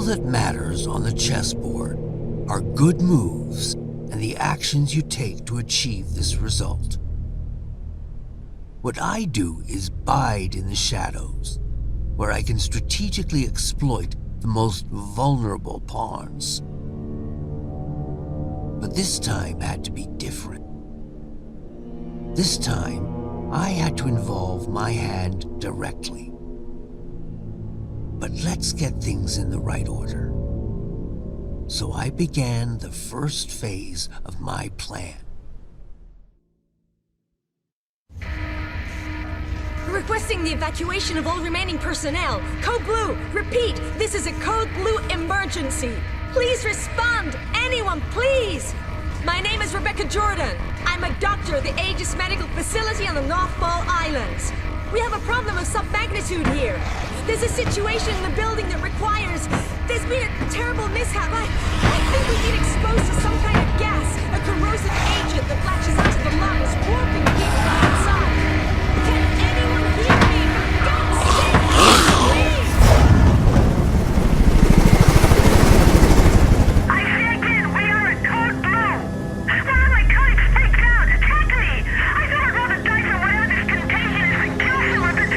that matters on the chessboard are good moves and the actions you take to achieve this result. What I do is bide in the shadows, where I can strategically exploit the most vulnerable pawns. But this time had to be different. This time, I had to involve my hand directly. But let's get things in the right order. So I began the first phase of my plan. Requesting the evacuation of all remaining personnel. Code Blue, repeat, this is a Code Blue emergency. Please respond, anyone, please. My name is Rebecca Jordan. I'm a doctor at the H.A.D.E.S medical facility on the North Fall Islands. We have a problem of some-magnitude here. There's a situation in the building that requires... There's been a terrible mishap. I think we've been exposed to some kind of gas, a corrosive agent that latches onto the lungs, warping people outside. Can anyone hear me? For God's sake, please! I say again, we are at Code Blue. One of my colleagues freaked out, attacked me. I thought I'd roll the dice on whatever this contagion is and kill someone, but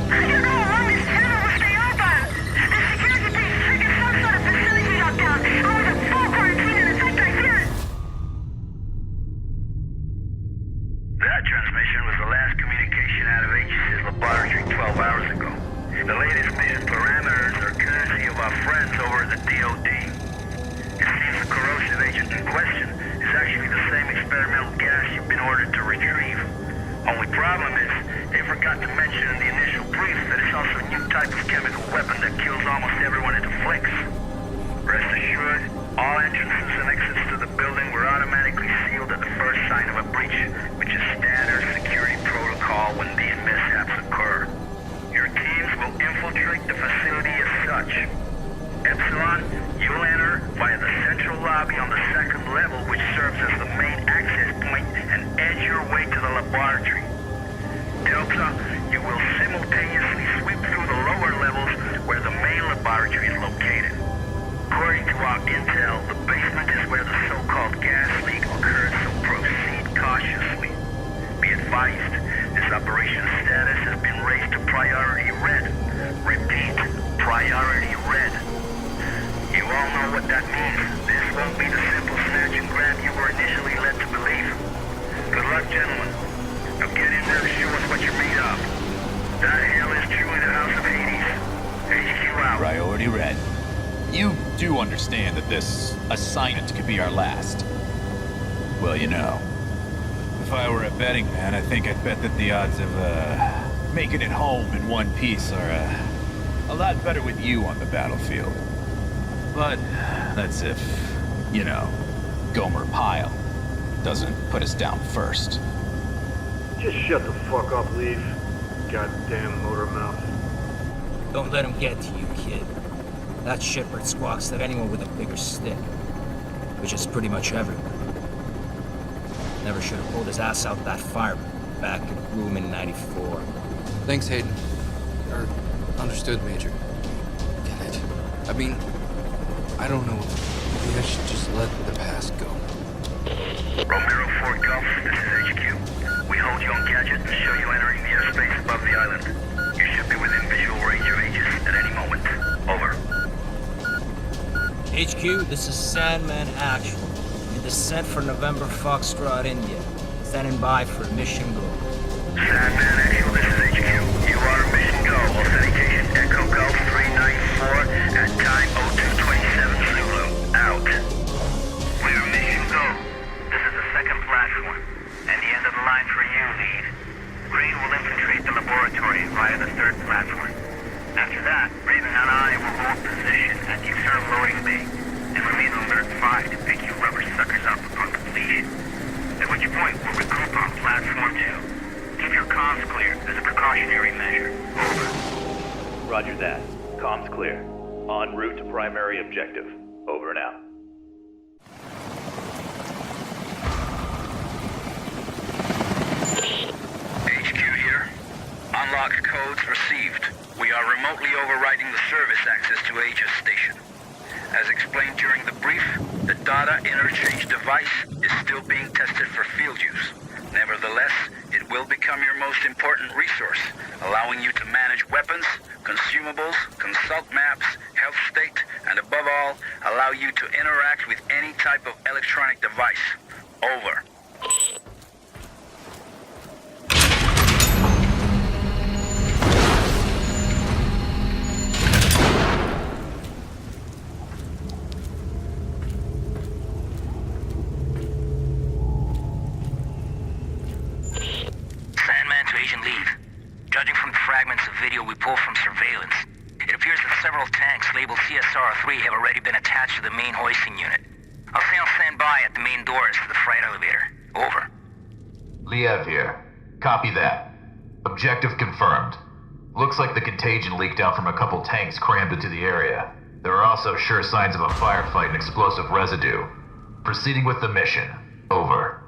I don't know how long this channel will stay open. The security base triggered some sort of facility lockdown. I was in full quarantine and in fact I fear it. That transmission was the last communication out of H.A.D.E.S laboratory 12 hours ago. The latest mission parameters are courtesy of our friends over at the DOD. It seems the corrosive agent in question is actually the same experimental gas you've been ordered to retrieve. Only problem is, they forgot to mention in the initial brief that it's also a new type of chemical weapon that kills almost everyone it afflicts. Rest assured, all entrances and exits to the building were automatically sealed at the first sign of a breach, which is standard security protocol when these mishaps occur. Your teams will infiltrate the facility as such. Epsilon, you'll enter via the central lobby on the second level, which serves as the main access point, and edge your way to the laboratory. Delta, you will simultaneously sweep through the lower levels where the main laboratory is located. According to our intel, the basement is where the so-called gas leak occurred, so proceed cautiously. Be advised, this operation's status has been raised to priority red. Repeat, priority red. You all know what that means. This won't be the simple snatch and grab you were initially led to believe. Good luck, gentlemen. Now get in there to show us what you're made of. That hill is truly the house of Hades. HQ out. Priority red. You do understand that this assignment could be our last. Well, you know, if I were a betting man, I think I'd bet that the odds of making it home in one piece are a lot better with you on the battlefield. But that's if, you know, Gomer Pyle doesn't put us down first. Just shut the fuck up, Leaf. Goddamn motor mouth. Don't let him get to you, kid. That shitbird squawks at anyone with a bigger stick. Which is pretty much everyone. Never should have pulled his ass out that fireman back in Bloom in '94. Thanks, Hayden. Understood, Major. Get it. I mean, I don't know. Maybe I should just let the past go. Romero 4 Golf, this is HQ. We hold you on gadget and show you entering the airspace above the island. You should be within visual range of Aegis at any moment. Over. HQ, this is Sandman Actual. In descent for November Foxtrot, India. Standing by for mission go. Sandman Actual, this is HQ. You are mission go. Authentication Echo Golf 394 at time 0227 Zulu. Out. Clear mission go. This is the second platform. And the end of the line for you, lead. Green will infiltrate the laboratory via the third platform. After that, Raven and I will hold position at the external loading bay and remain on alert 5 to pick you rubber suckers up upon completion. At which point, we'll regroup on platform 2. Keep your comms clear as a precautionary measure. Over. Roger that. Comms clear. En route to primary objective. Over and out. HQ here. Unlocked codes received. We are remotely overriding the service access to Aegis Station. As explained during the brief, the data interchange device is still being tested for field use. Nevertheless, it will become your most important resource, allowing you to manage weapons, consumables, consult maps, health state, and above all, allow you to interact with any type of electronic device. Over. Judging from the fragments of video we pulled from surveillance, it appears that several tanks labeled CSR-3 have already been attached to the main hoisting unit. I'll stay on standby at the main doors to the freight elevator. Over. Liev here. Copy that. Objective confirmed. Looks like the contagion leaked out from a couple tanks crammed into the area. There are also sure signs of a firefight and explosive residue. Proceeding with the mission. Over.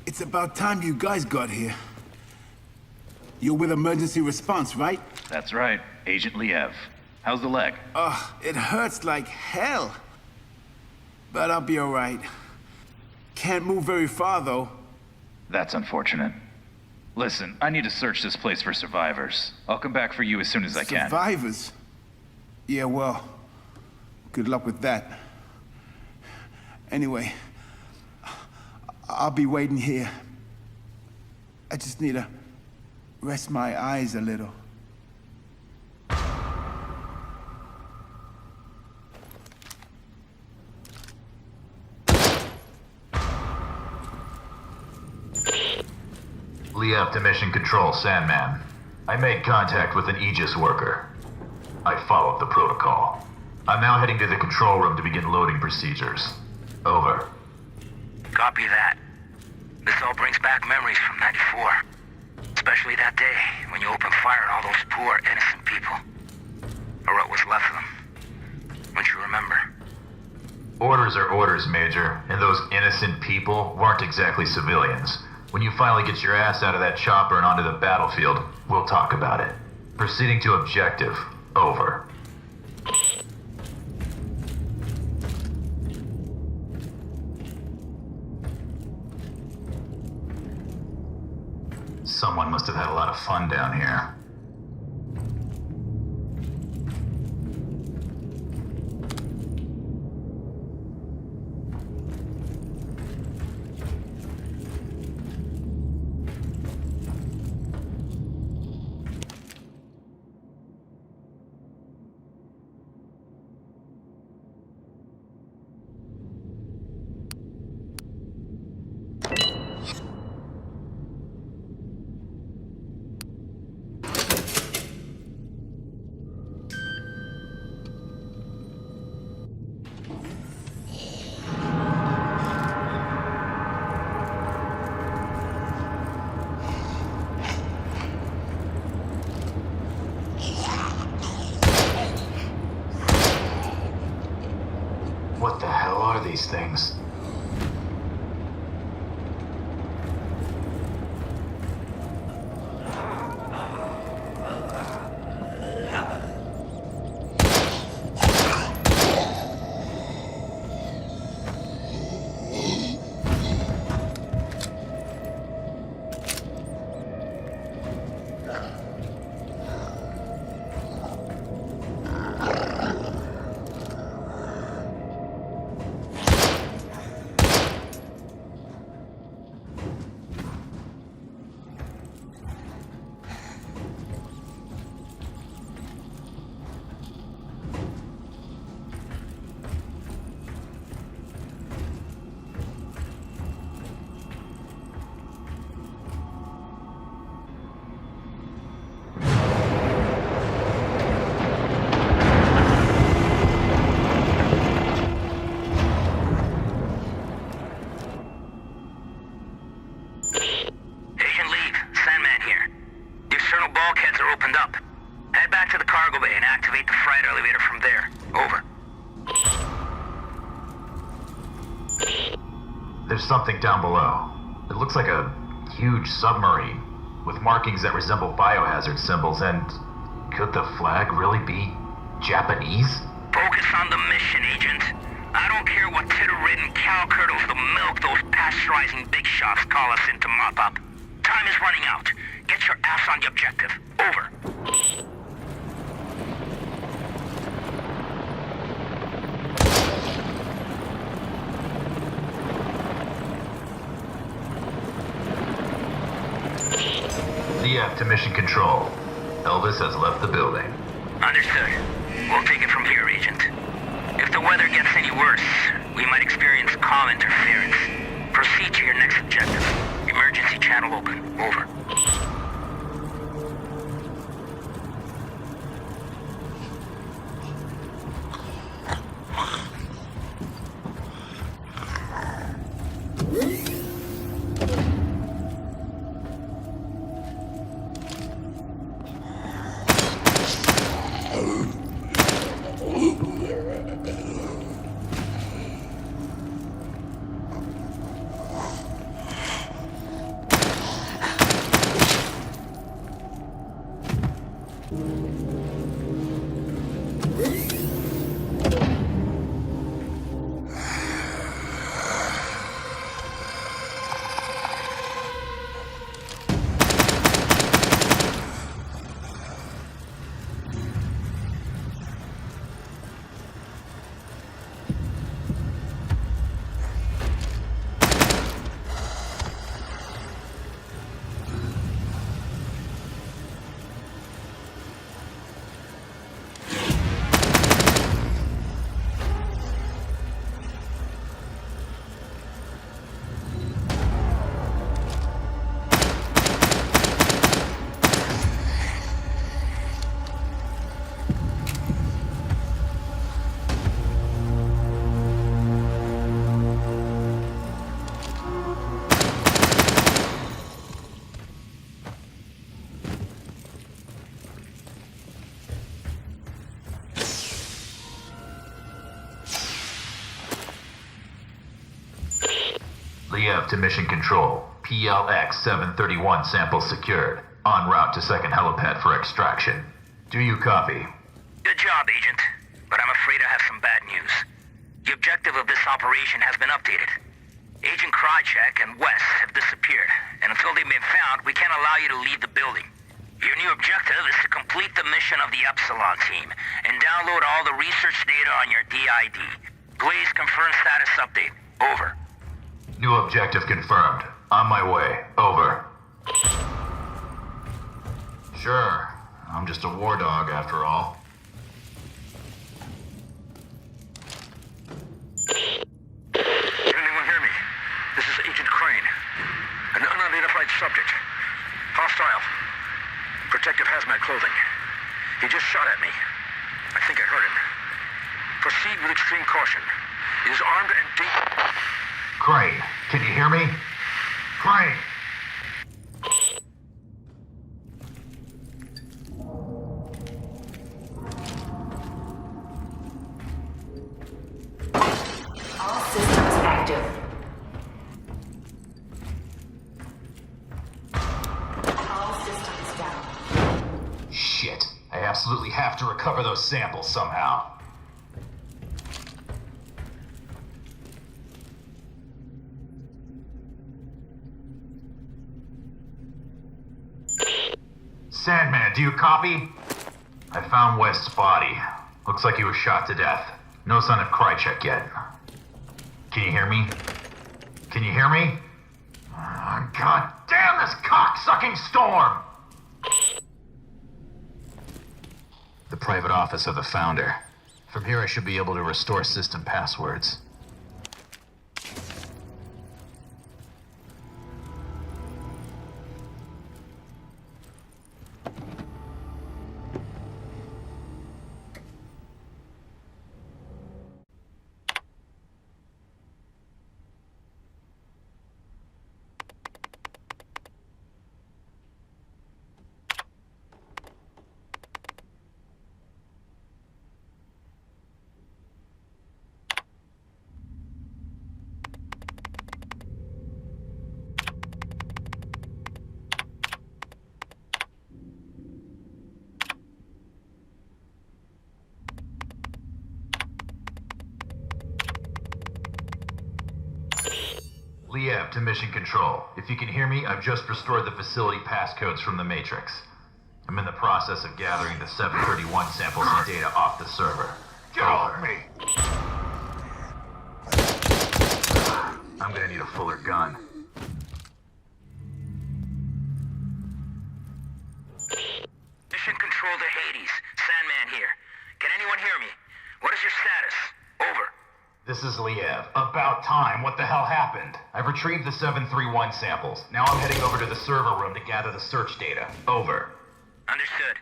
It's about time you guys got here. You're with emergency response, right? That's right, Agent Liev. How's the leg? It hurts like hell. But I'll be all right. Can't move very far, though. That's unfortunate. Listen, I need to search this place for survivors. I'll come back for you as soon as I can. Survivors? Yeah, well, good luck with that. Anyway, I'll be waiting here. I just need to rest my eyes a little. Liev to Mission Control, Sandman. I made contact with an Aegis worker. I followed the protocol. I'm now heading to the control room to begin loading procedures. Over. Copy that. This all brings back memories from '94. Especially that day when you opened fire on all those poor, innocent people. Or what was left of them. Don't you remember? Orders are orders, Major, and those innocent people weren't exactly civilians. When you finally get your ass out of that chopper and onto the battlefield, we'll talk about it. Proceeding to objective. Over. Someone must have had a lot of fun down here. What the hell are these things? There's something down below. It looks like a huge submarine, with markings that resemble biohazard symbols, and could the flag really be Japanese? Focus on the mission, Agent. I don't care what titter-ridden cow curdles the milk those pasteurizing big shots call us in to mop up. Time is running out. Get your ass on the objective. Over. DF to mission control. Elvis has left the building. Understood. We'll take it from here, Agent. If the weather gets any worse, we might experience comm interference. Proceed to your next objective. Emergency channel open. Over. Liev to mission control. PLX 731 sample secured. En route to second helipad for extraction. Do you copy? Good job, Agent. But I'm afraid I have some bad news. The objective of this operation has been updated. Agent Krychek and West have disappeared, and until they've been found, we can't allow you to leave the building. Your new objective is to complete the mission of the Epsilon team and download all the research data on your DID. Please confirm status update. Over. New objective confirmed. On my way. Over. Sure. I'm just a war dog after all. Can anyone hear me? This is Agent Crane. An unidentified subject. Hostile. Protective hazmat clothing. He just shot at me. I think I heard him. Proceed with extreme caution. He is armed and Crane, can you hear me? Crane! All systems active. All systems down. Shit. I absolutely have to recover those samples somehow. Sandman, do you copy? I found West's body. Looks like he was shot to death. No sign of Krychek yet. Can you hear me? Can you hear me? Oh, God damn this cock-sucking storm! The private office of the Founder. From here I should be able to restore system passwords. Liev to Mission Control. If you can hear me, I've just restored the facility passcodes from the Matrix. I'm in the process of gathering the 731 samples and data off the server. Get off me! I'm gonna need a fuller gun. Mission Control to Hades. Sandman here. Can anyone hear me? What is your status? Over. This is Liev. About time. What the hell happened? I've retrieved the 731 samples. Now I'm heading over to the server room to gather the search data. Over. Understood.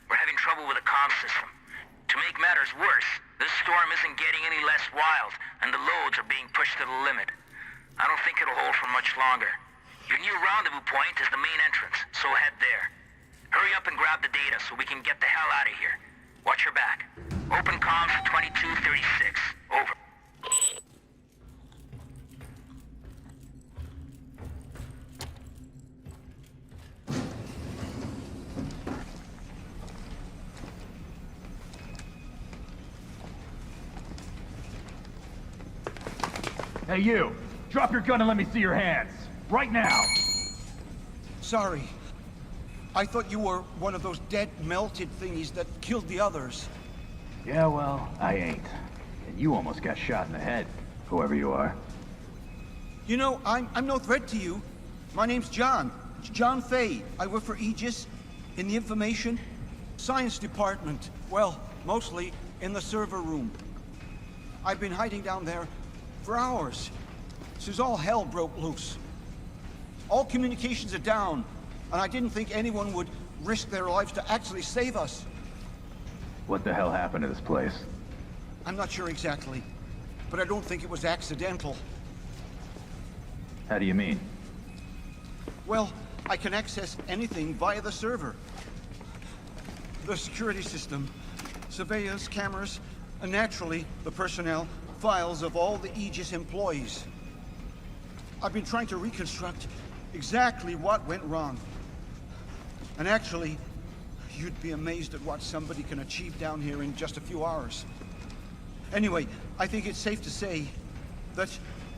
We're having trouble with the comm system. To make matters worse, this storm isn't getting any less wild, and the loads are being pushed to the limit. I don't think it'll hold for much longer. Your new rendezvous point is the main entrance, so head there. Hurry up and grab the data so we can get the hell out of here. Watch your back. Open comms to 2236. Over. Hey, you! Drop your gun and let me see your hands! Right now! Sorry. I thought you were one of those dead, melted thingies that killed the others. Yeah, well, I ain't. And you almost got shot in the head, whoever you are. You know, I'm no threat to you. My name's John. John Fay. I work for Aegis in the Information Science Department. Well, mostly in the server room. I've been hiding down there for hours, since all hell broke loose. All communications are down, and I didn't think anyone would risk their lives to actually save us. What the hell happened to this place? I'm not sure exactly, but I don't think it was accidental. How do you mean? Well, I can access anything via the server. The security system, surveillance cameras, and naturally, the personnel files of all the Aegis employees. I've been trying to reconstruct exactly what went wrong. And actually, you'd be amazed at what somebody can achieve down here in just a few hours. Anyway, I think it's safe to say that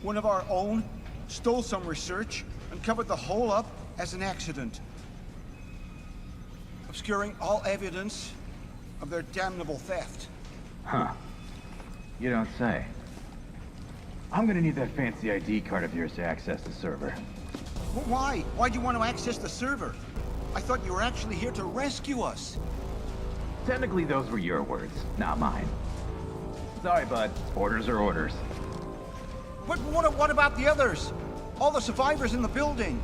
one of our own stole some research and covered the whole up as an accident, obscuring all evidence of their damnable theft. Huh. You don't say. I'm gonna need that fancy ID card of yours to access the server. Well, why? Why do you want to access the server? I thought you were actually here to rescue us. Technically, those were your words, not mine. Sorry, bud. Orders are orders. But what about the others? All the survivors in the building?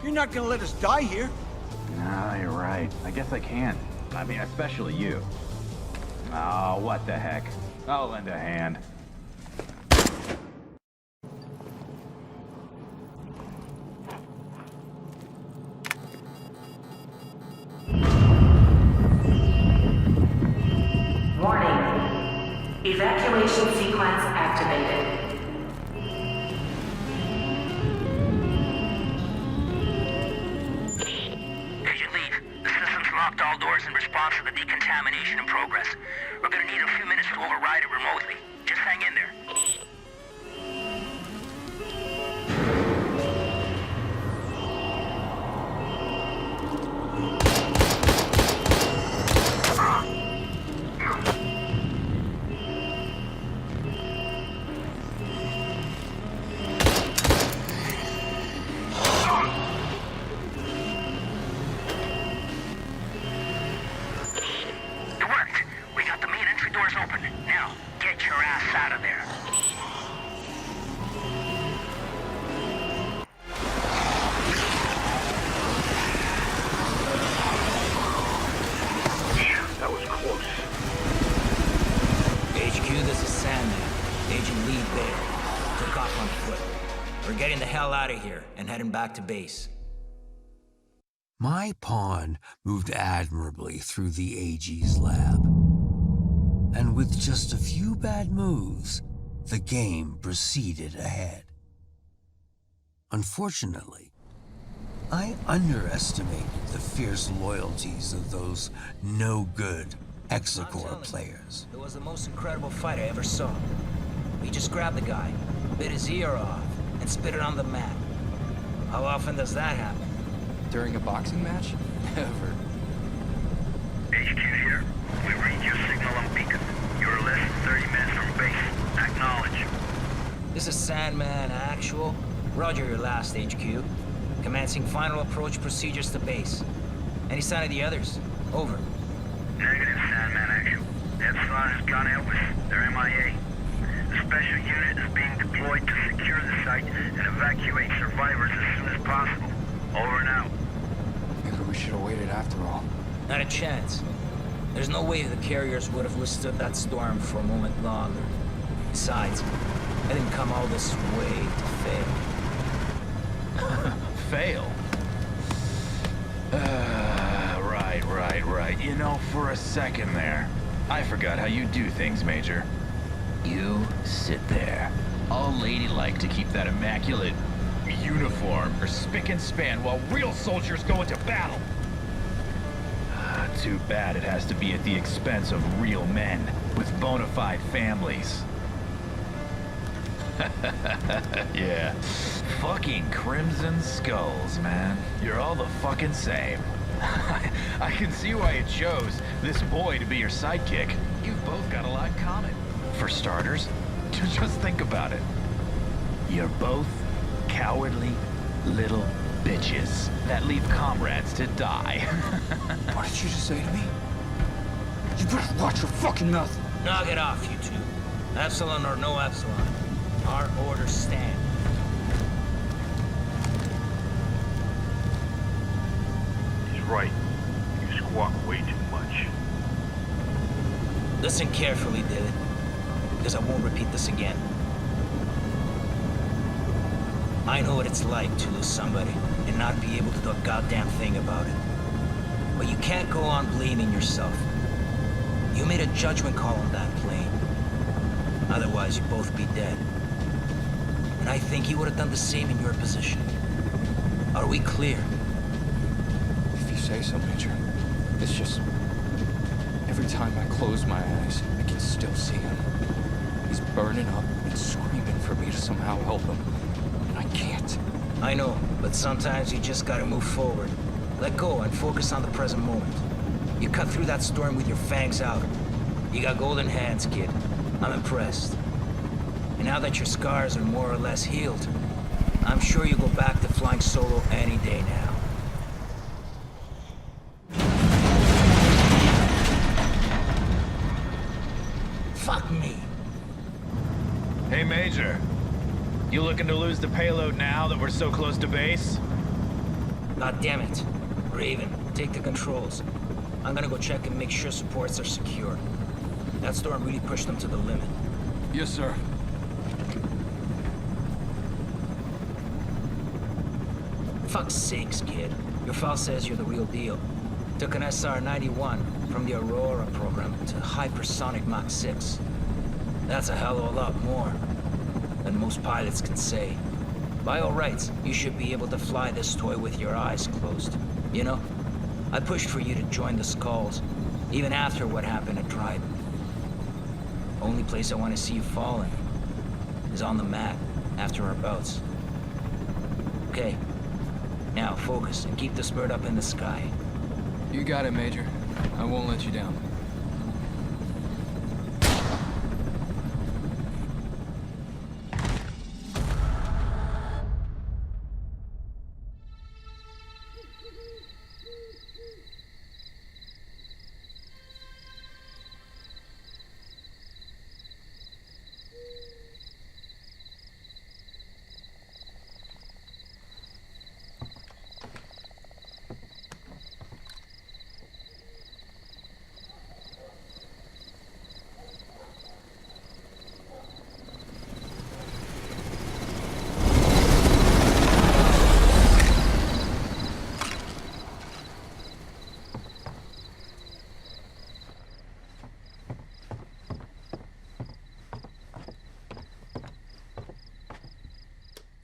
You're not gonna let us die here. Nah, you're right. I guess I can. I mean, especially you. Oh, what the heck. I'll lend a hand. Warning. Evacuation sequence activated. Agent Leave, the system's locked all doors in response to the decontamination in progress. We're gonna need a few minutes to override it remotely. Just hang in there. It worked. We got the main entry doors open. Now, get your ass out of there. That was close. HQ, this is Sandman. Agent Lee Bailey. Took off on foot. We're getting the hell out of here and heading back to base. My pawn moved admirably through the AG's lab. And with just a few bad moves, the game proceeded ahead. Unfortunately, I underestimated the fierce loyalties of those no-good Hexacore players. It was the most incredible fight I ever saw. We just grabbed the guy, bit his ear off, and spit it on the mat. How often does that happen? During a boxing match? Never. HQ here. We read your signal on beacon. You're less than 30 minutes from base. Acknowledge. This is Sandman Actual. Roger your last HQ. Commencing final approach procedures to base. Any sign of the others? Over. Negative, Sandman Actual. Epsilon has gone Elvis. They're MIA. The special unit is being deployed to secure the site and evacuate survivors as soon as possible. Over and out. Maybe we should have waited after all. Not a chance. There's no way the carriers would have withstood that storm for a moment longer. Besides, I didn't come all this way to fail. Fail? Right. You know, for a second there, I forgot how you do things, Major. You sit there, all ladylike to keep that immaculate uniform or spick and span while real soldiers go into battle. Too bad it has to be at the expense of real men with bona fide families. Yeah. Fucking Crimson Skulls, man. You're all the fucking same. I can see why you chose this boy to be your sidekick. You've both got a lot in common. For starters, just think about it. You're both cowardly little bitches that leave comrades to die. What did you just say to me? You better watch your fucking mouth. Knock it off, you two. Epsilon or no Epsilon. Our orders stand. He's right. You squawk way too much. Listen carefully, David, because I won't repeat this again. I know what it's like to lose somebody and not be able to do a goddamn thing about it. But you can't go on blaming yourself. You made a judgment call on that plane. Otherwise, you'd both be dead. And I think you would have done the same in your position. Are we clear? If you say so, Major. It's just... every time I close my eyes, I can still see him. He's burning up and screaming for me to somehow help him. And I can't. I know, but sometimes you just gotta move forward. Let go and focus on the present moment. You cut through that storm with your fangs out. You got golden hands, kid. I'm impressed. And now that your scars are more or less healed, I'm sure you'll go back to flying solo any day now. Fuck me. Hey, Major. You looking to lose the payload now that we're so close to base? God damn it. Raven, take the controls. I'm gonna go check and make sure supports are secure. That storm really pushed them to the limit. Yes, sir. Fuck's sakes, kid. Your file says you're the real deal. Took an SR-91 from the Aurora program to hypersonic Mach 6. That's a hell of a lot more than most pilots can say. By all rights, you should be able to fly this toy with your eyes closed. You know, I pushed for you to join the Skulls, even after what happened at Dryden. Only place I want to see you falling is on the mat after our bouts. Okay, now focus and keep this bird up in the sky. You got it, Major. I won't let you down.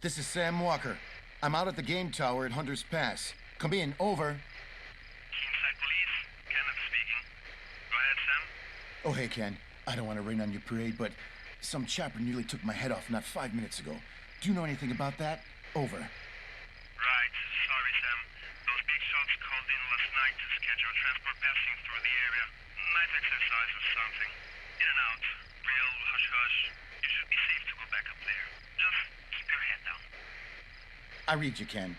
This is Sam Walker. I'm out at the game tower at Hunter's Pass. Come in, over. Inside police, Kenneth speaking. Go ahead, Sam. Oh, hey, Ken. I don't want to rain on your parade, but some chopper nearly took my head off not 5 minutes ago. Do you know anything about that? Over. Right. Sorry, Sam. Those big shots called in last night to schedule transport passing through the area. Night exercise or something. In and out. Real hush-hush. You should be safe to go back up there. Just keep your head down. I read you, Ken.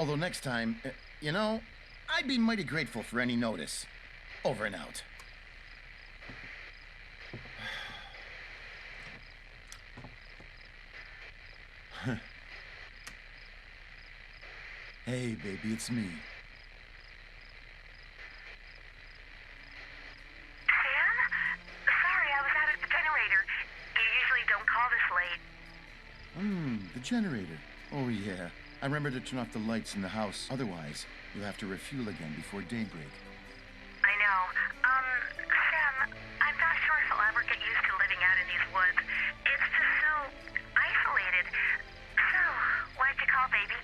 Although next time, you know, I'd be mighty grateful for any notice. Over and out. Hey, baby, it's me. Sam? Sorry, I was out at the generator. You usually don't call this late. The generator. Oh, yeah. I remember to turn off the lights in the house. Otherwise, you'll have to refuel again before daybreak. I know. Sam, I'm not sure if I'll ever get used to living out in these woods. It's just so isolated. So, why'd you call, baby?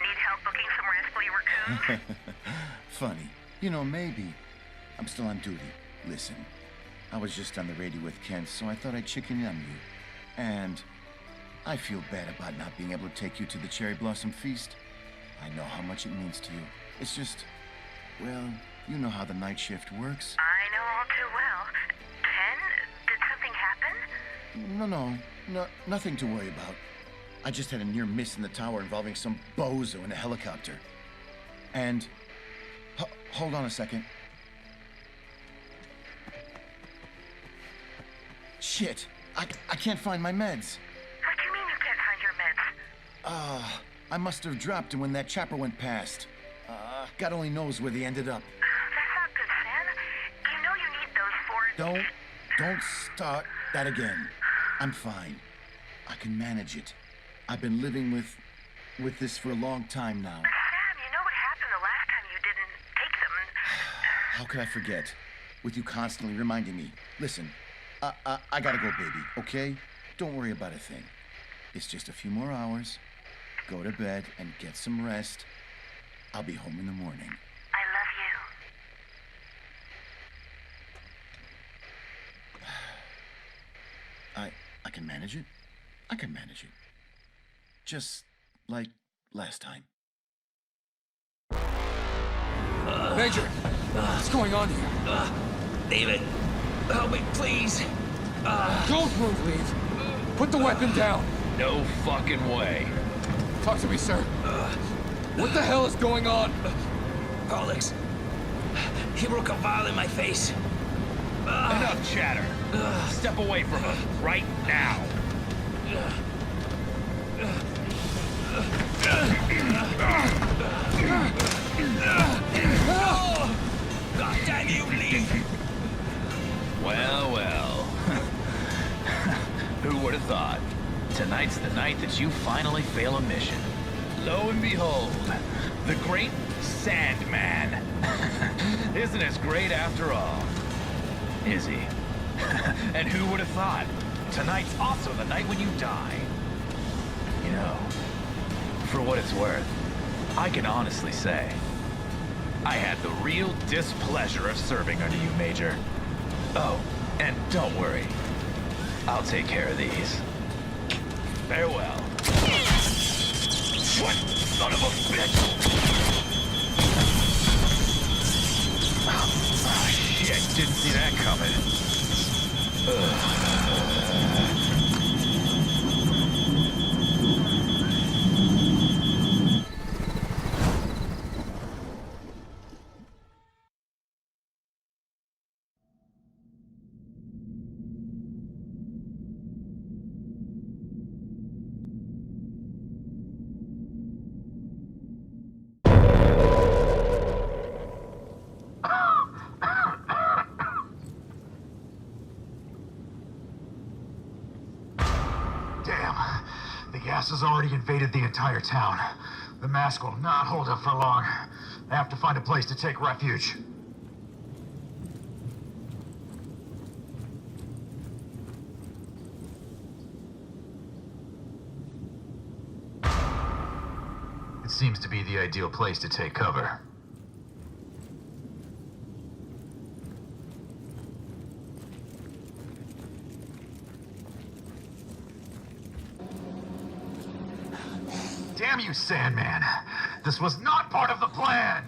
Need help booking some rest while you raccoons? Funny. You know, maybe. I'm still on duty. Listen, I was just on the radio with Ken, so I thought I'd chicken in on you. And I feel bad about not being able to take you to the Cherry Blossom Feast. I know how much it means to you. It's just, well, you know how the night shift works. I know all too well. Ken, did something happen? No, nothing to worry about. I just had a near miss in the tower involving some bozo in a helicopter. And, hold on a second. Shit, I can't find my meds. What do you mean you can't find your meds? I must have dropped them when that chopper went past. God only knows where they ended up. That's not good, Sam. You know you need those for... Don't start that again. I'm fine. I can manage it. I've been living with this for a long time now. Sam, you know what happened the last time you didn't take them. How could I forget? With you constantly reminding me. Listen, I gotta go, baby, okay? Don't worry about a thing. It's just a few more hours. Go to bed and get some rest. I'll be home in the morning. I love you. I can manage it. I can manage it. Just like last time. Major, what's going on here? David, help me, please. Don't move, Leave. Put the weapon down. No fucking way. Talk to me, sir. What the hell is going on? Alex, he broke a vial in my face. Enough chatter. Step away from him right now. God damn you, Lee! Well. Who would have thought? Tonight's the night that you finally fail a mission. Lo and behold, the great Sandman isn't as great after all, is he? And who would have thought? Tonight's also the night when you die. You know, for what it's worth, I can honestly say, I had the real displeasure of serving under you, Major. Oh, and don't worry, I'll take care of these. Farewell. What son of a bitch! Oh, shit, didn't see that coming. Damn, the gas has already invaded the entire town. The mask will not hold up for long. I have to find a place to take refuge. It seems to be the ideal place to take cover. Damn you, Sandman! This was not part of the plan!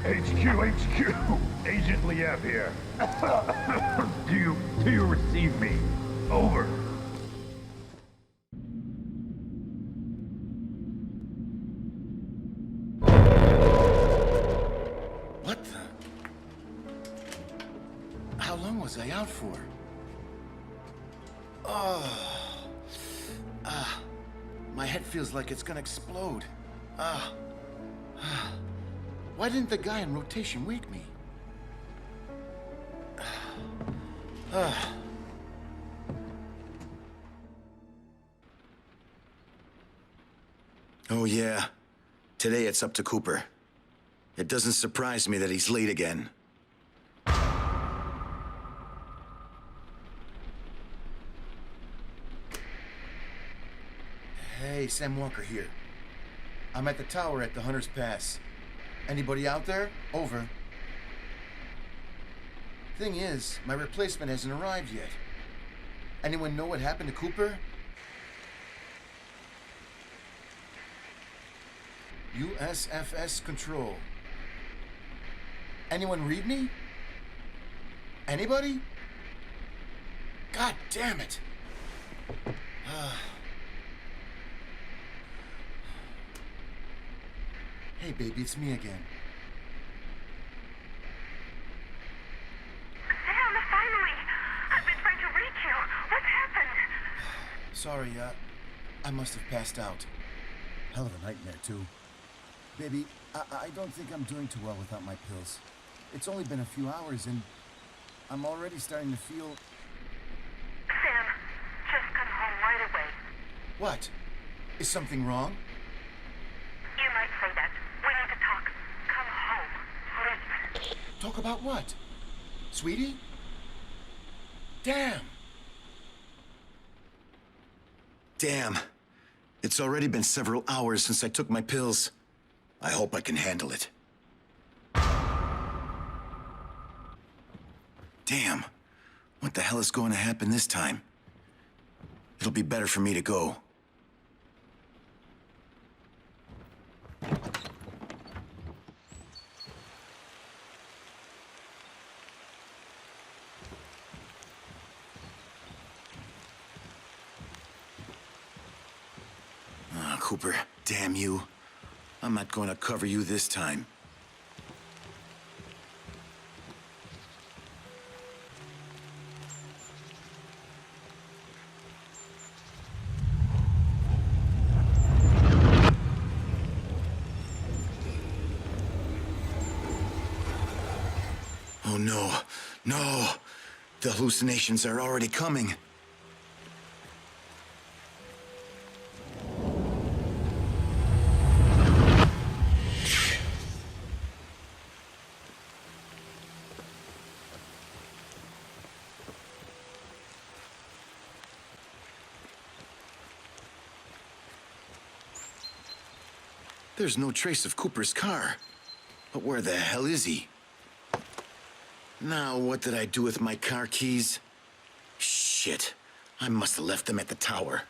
HQ, Agent Liev here. Do you receive me? Over. What the? How long was I out for? Oh. My head feels like it's gonna explode. Why didn't the guy in rotation wake me? Oh yeah. Today it's up to Cooper. It doesn't surprise me that he's late again. Hey, Sam Walker here. I'm at the tower at the Hunter's Pass. Anybody out there? Over. Thing is, my replacement hasn't arrived yet. Anyone know what happened to Cooper? USFS Control. Anyone read me? Anybody? God damn it! Hey, baby, it's me again. Sam, finally! I've been trying to reach you. What's happened? Sorry, I must have passed out. Hell of a nightmare, too. Baby, I don't think I'm doing too well without my pills. It's only been a few hours, and I'm already starting to feel... Sam, just come home right away. What? Is something wrong? You might say that. We need to talk. Come home, please. Talk about what? Sweetie? Damn! Damn. It's already been several hours since I took my pills. I hope I can handle it. Damn. What the hell is going to happen this time? It'll be better for me to go. Cooper, damn you. I'm not going to cover you this time. Oh no, no! The hallucinations are already coming. There's no trace of Cooper's car. But where the hell is he? Now, what did I do with my car keys? Shit. I must have left them at the tower.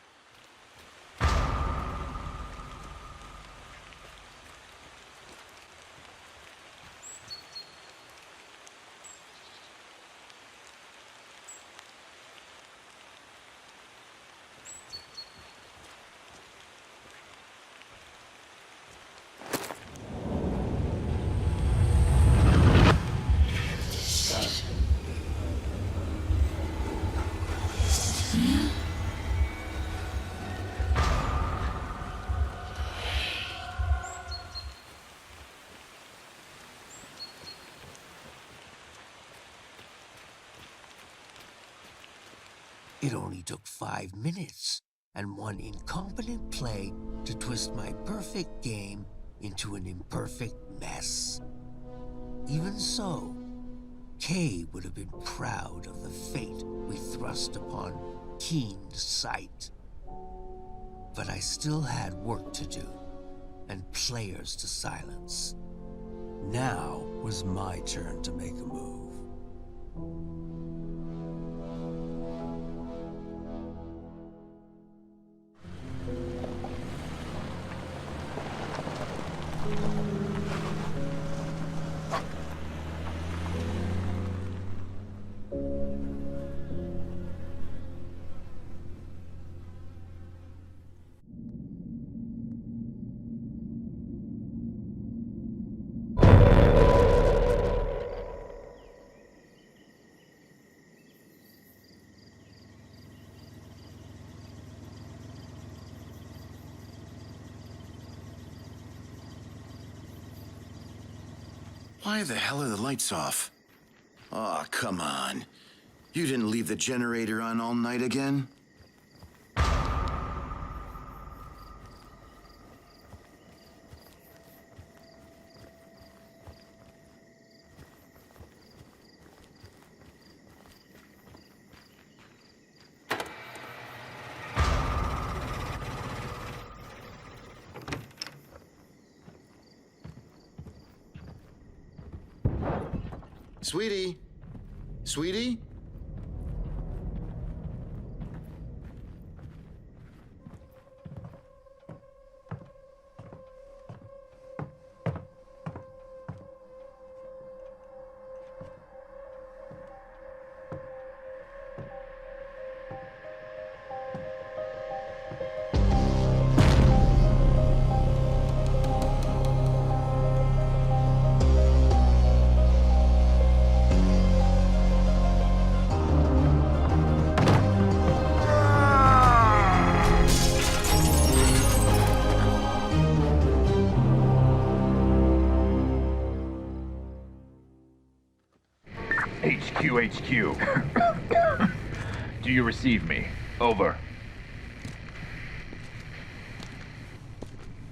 It only took 5 minutes and one incompetent play to twist my perfect game into an imperfect mess. Even so, Kay would have been proud of the fate we thrust upon keen sight. But I still had work to do and players to silence. Now was my turn to make a move. Why the hell are the lights off? Oh, come on. You didn't leave the generator on all night again? Sweetie? Sweetie? HQ. Do you receive me? Over.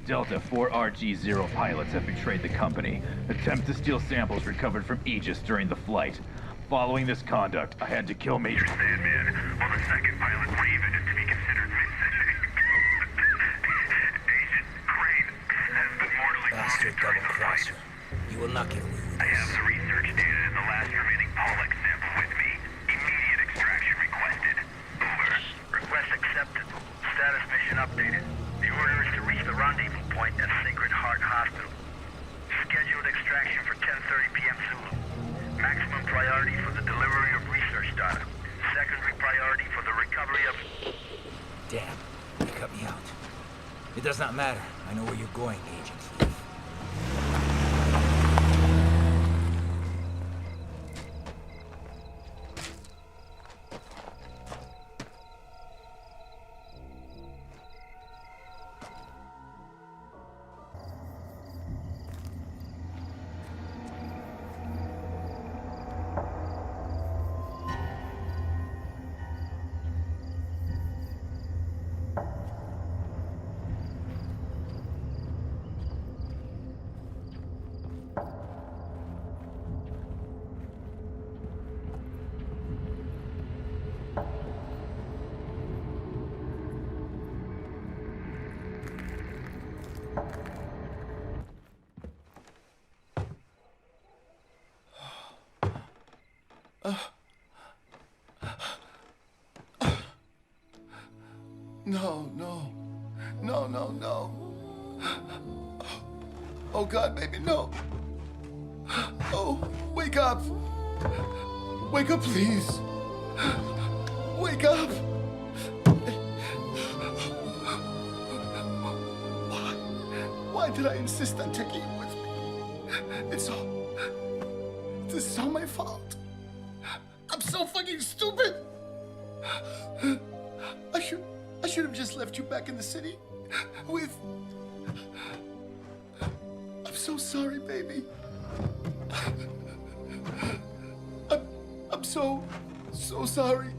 Delta 4RG-0 pilots have betrayed the company. Attempt to steal samples recovered from Aegis during the flight. Following this conduct, I had to kill Major Sandman, while the second pilot, Raven, is to be considered missing. Agent Crane has been mortally wounded during the flight. You will not get away with I have the research data and the last remaining Pollux sample with me. Immediate extraction requested. Over. Request accepted. Status mission updated. The order is to reach the rendezvous point at Sacred Heart Hospital. Scheduled extraction for 10:30 p.m. Zulu. Maximum priority for the delivery of research data. Secondary priority for the recovery of... Damn, you cut me out. It does not matter. I know where you're going, Agent Thief. No, no. No, no, no. Oh, God, baby, no. Oh, wake up. Wake up, please. Wake up. Why did I insist on taking you with me? This is all my fault. I'm so fucking stupid. I should have just left you back in the city with... I'm so sorry, baby. I'm so sorry.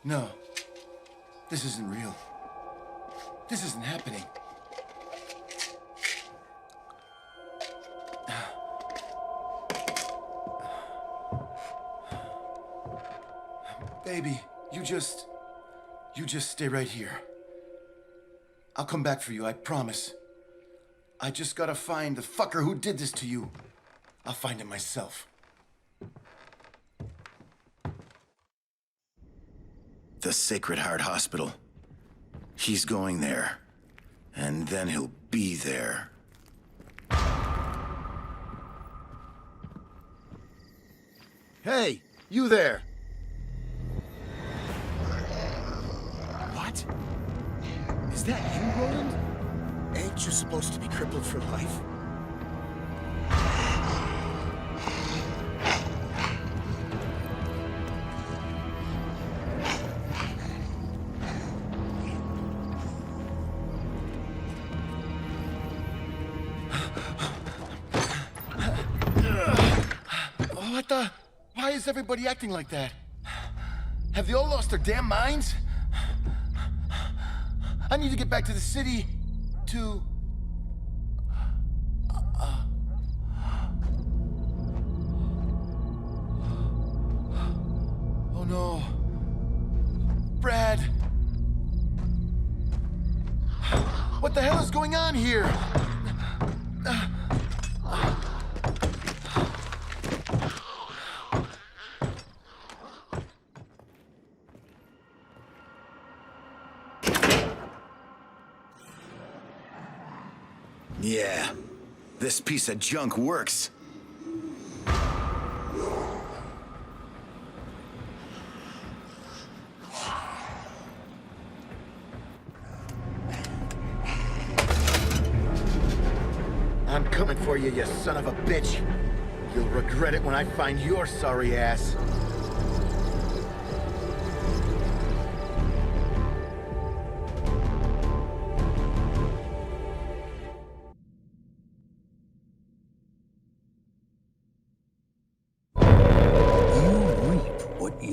No. This isn't real. This isn't happening. Baby, you just stay right here. I'll come back for you, I promise. I just gotta find the fucker who did this to you. I'll find him myself. The Sacred Heart Hospital. He's going there. And then he'll be there. Hey, you there! What? Is that you, Roland? Ain't you supposed to be crippled for life? Why is everybody acting like that? Have they all lost their damn minds? I need to get back to the city to... Oh no. Brad. What the hell is going on here? Yeah, this piece of junk works. I'm coming for you, you son of a bitch. You'll regret it when I find your sorry ass.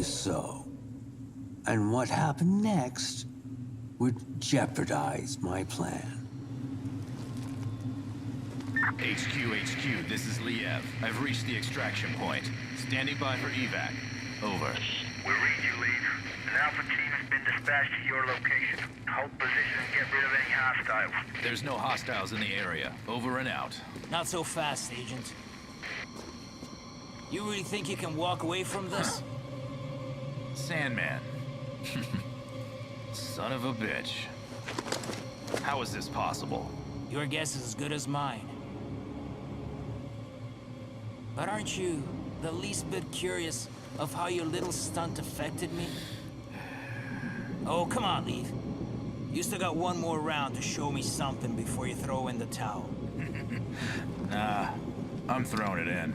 So, and what happened next would jeopardize my plan. HQ, this is Liev. I've reached the extraction point. Standing by for evac. Over. We read you, Leave. An Alpha team has been dispatched to your location. Hold position and get rid of any hostiles. There's no hostiles in the area. Over and out. Not so fast, Agent. You really think you can walk away from this? Sandman. Son of a bitch. How is this possible? Your guess is as good as mine. But aren't you the least bit curious of how your little stunt affected me? Oh, come on, Leave. You still got one more round to show me something before you throw in the towel. Nah, I'm throwing it in.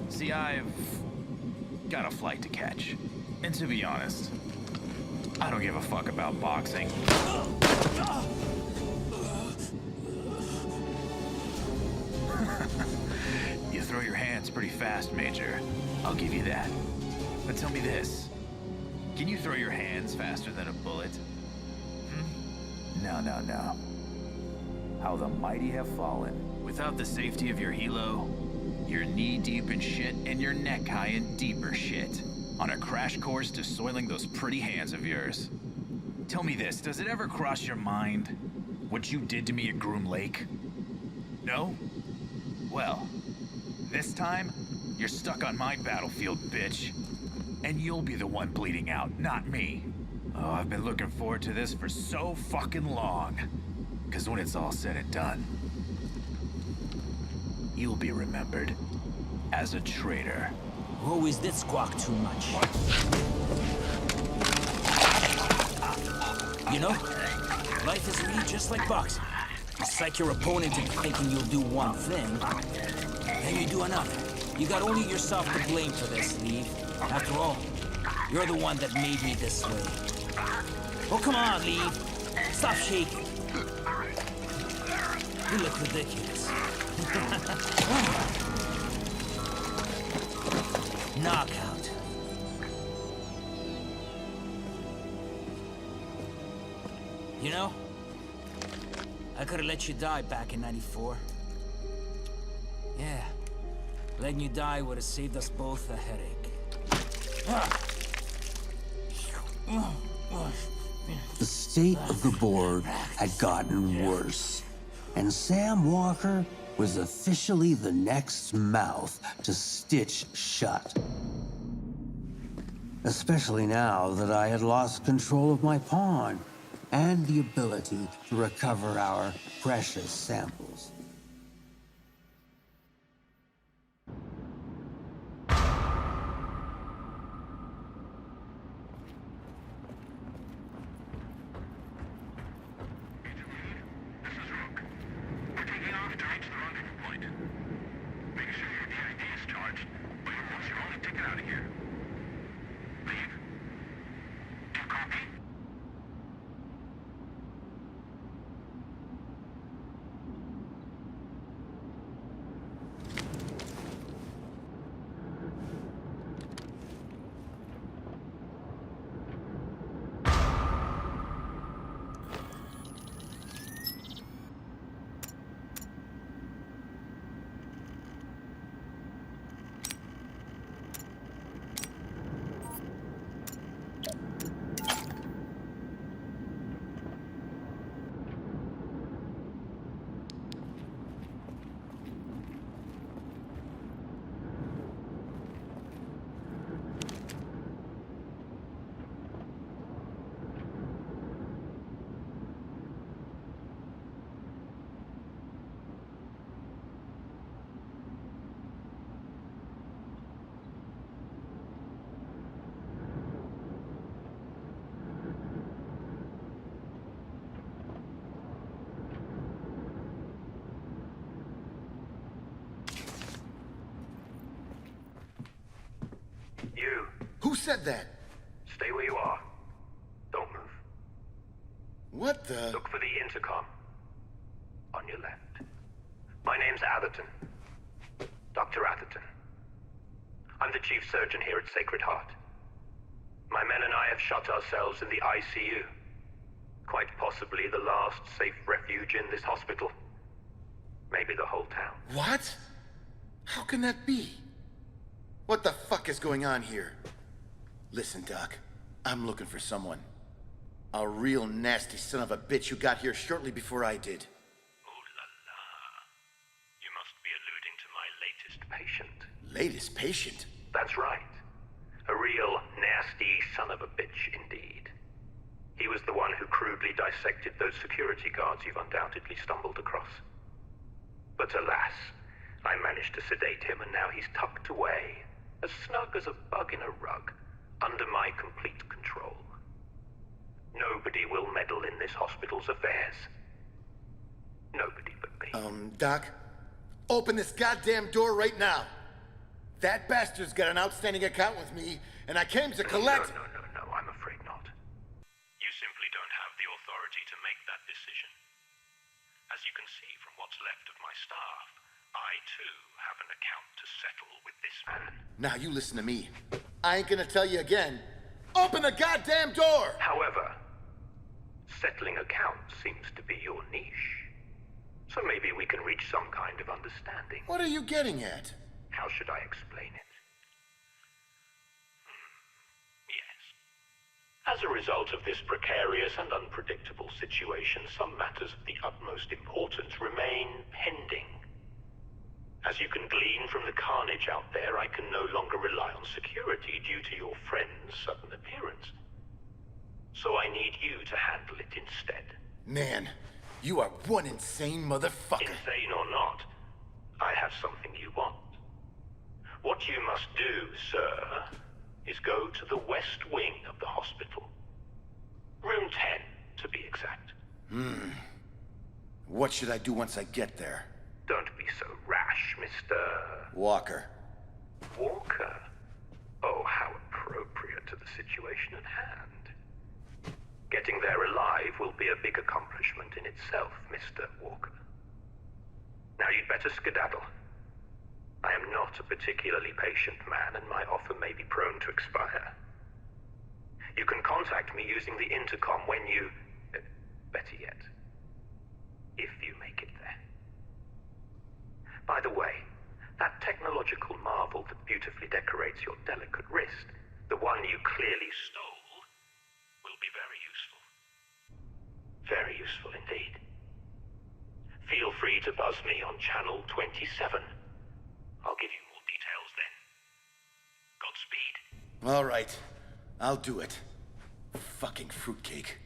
See, I've got a flight to catch. And to be honest, I don't give a fuck about boxing. You throw your hands pretty fast, Major. I'll give you that. But tell me this. Can you throw your hands faster than a bullet? No. How the mighty have fallen. Without the safety of your helo, you're knee-deep in shit and you're neck-high in deeper shit. On a crash course to soiling those pretty hands of yours. Tell me this, does it ever cross your mind what you did to me at Groom Lake? No? Well, this time, you're stuck on my battlefield, bitch. And you'll be the one bleeding out, not me. Oh, I've been looking forward to this for so fucking long. 'Cause when it's all said and done, you'll be remembered as a traitor. Always did squawk too much. You know, life is really just like boxing. You psych your opponent into thinking you'll do one thing, then you do another. You got only yourself to blame for this, Leave. After all, you're the one that made me this way. Oh, come on, Leave. Stop shaking. You look ridiculous. Knockout. You know, I could have let you die back in '94. Yeah, letting you die would have saved us both a headache. The state of the board had gotten worse, and Sam Walker was officially the next mouth to stitch shut. Especially now that I had lost control of my pawn and the ability to recover our precious samples. Who said that? Stay where you are. Don't move. What the? Look for the intercom. On your left. My name's Atherton. Dr. Atherton. I'm the chief surgeon here at Sacred Heart. My men and I have shut ourselves in the ICU. Quite possibly the last safe refuge in this hospital. Maybe the whole town. What? How can that be? What the fuck is going on here? Listen, Doc. I'm looking for someone. A real nasty son of a bitch who got here shortly before I did. Oh la la. You must be alluding to my latest patient. Latest patient? That's right. A real nasty son of a bitch indeed. He was the one who crudely dissected those security guards you've undoubtedly stumbled across. But alas, I managed to sedate him and now he's tucked away, as snug as a bug in a rug, under my complete control. Nobody will meddle in this hospital's affairs. Nobody but me. Doc, open this goddamn door right now. That bastard's got an outstanding account with me, and I came to collect... No, I'm afraid not. You simply don't have the authority to make that decision. As you can see from what's left of my staff, I too have an account to settle with this man. Now you listen to me. I ain't gonna tell you again. Open the goddamn door! However, settling accounts seems to be your niche. So maybe we can reach some kind of understanding. What are you getting at? How should I explain it? Yes. As a result of this precarious and unpredictable situation, some matters of the utmost importance remain pending. As you can glean from the carnage out there, I can no longer rely on security due to your friend's sudden appearance. So I need you to handle it instead. Man, you are one insane motherfucker. Insane or not, I have something you want. What you must do sir, is go to the west wing of the hospital. Room 10, to be exact. What should I do once I get there? Don't be so rash, Mr. Walker. Walker? Oh, how appropriate to the situation at hand. Getting there alive will be a big accomplishment in itself, Mr. Walker. Now you'd better skedaddle. I am not a particularly patient man, and my offer may be prone to expire. You can contact me using the intercom when you... better yet, if you make it there. By the way, that technological marvel that beautifully decorates your delicate wrist, the one you clearly stole, will be very useful. Very useful indeed. Feel free to buzz me on channel 27. I'll give you more details then. Godspeed. All right. I'll do it. Fucking fruitcake.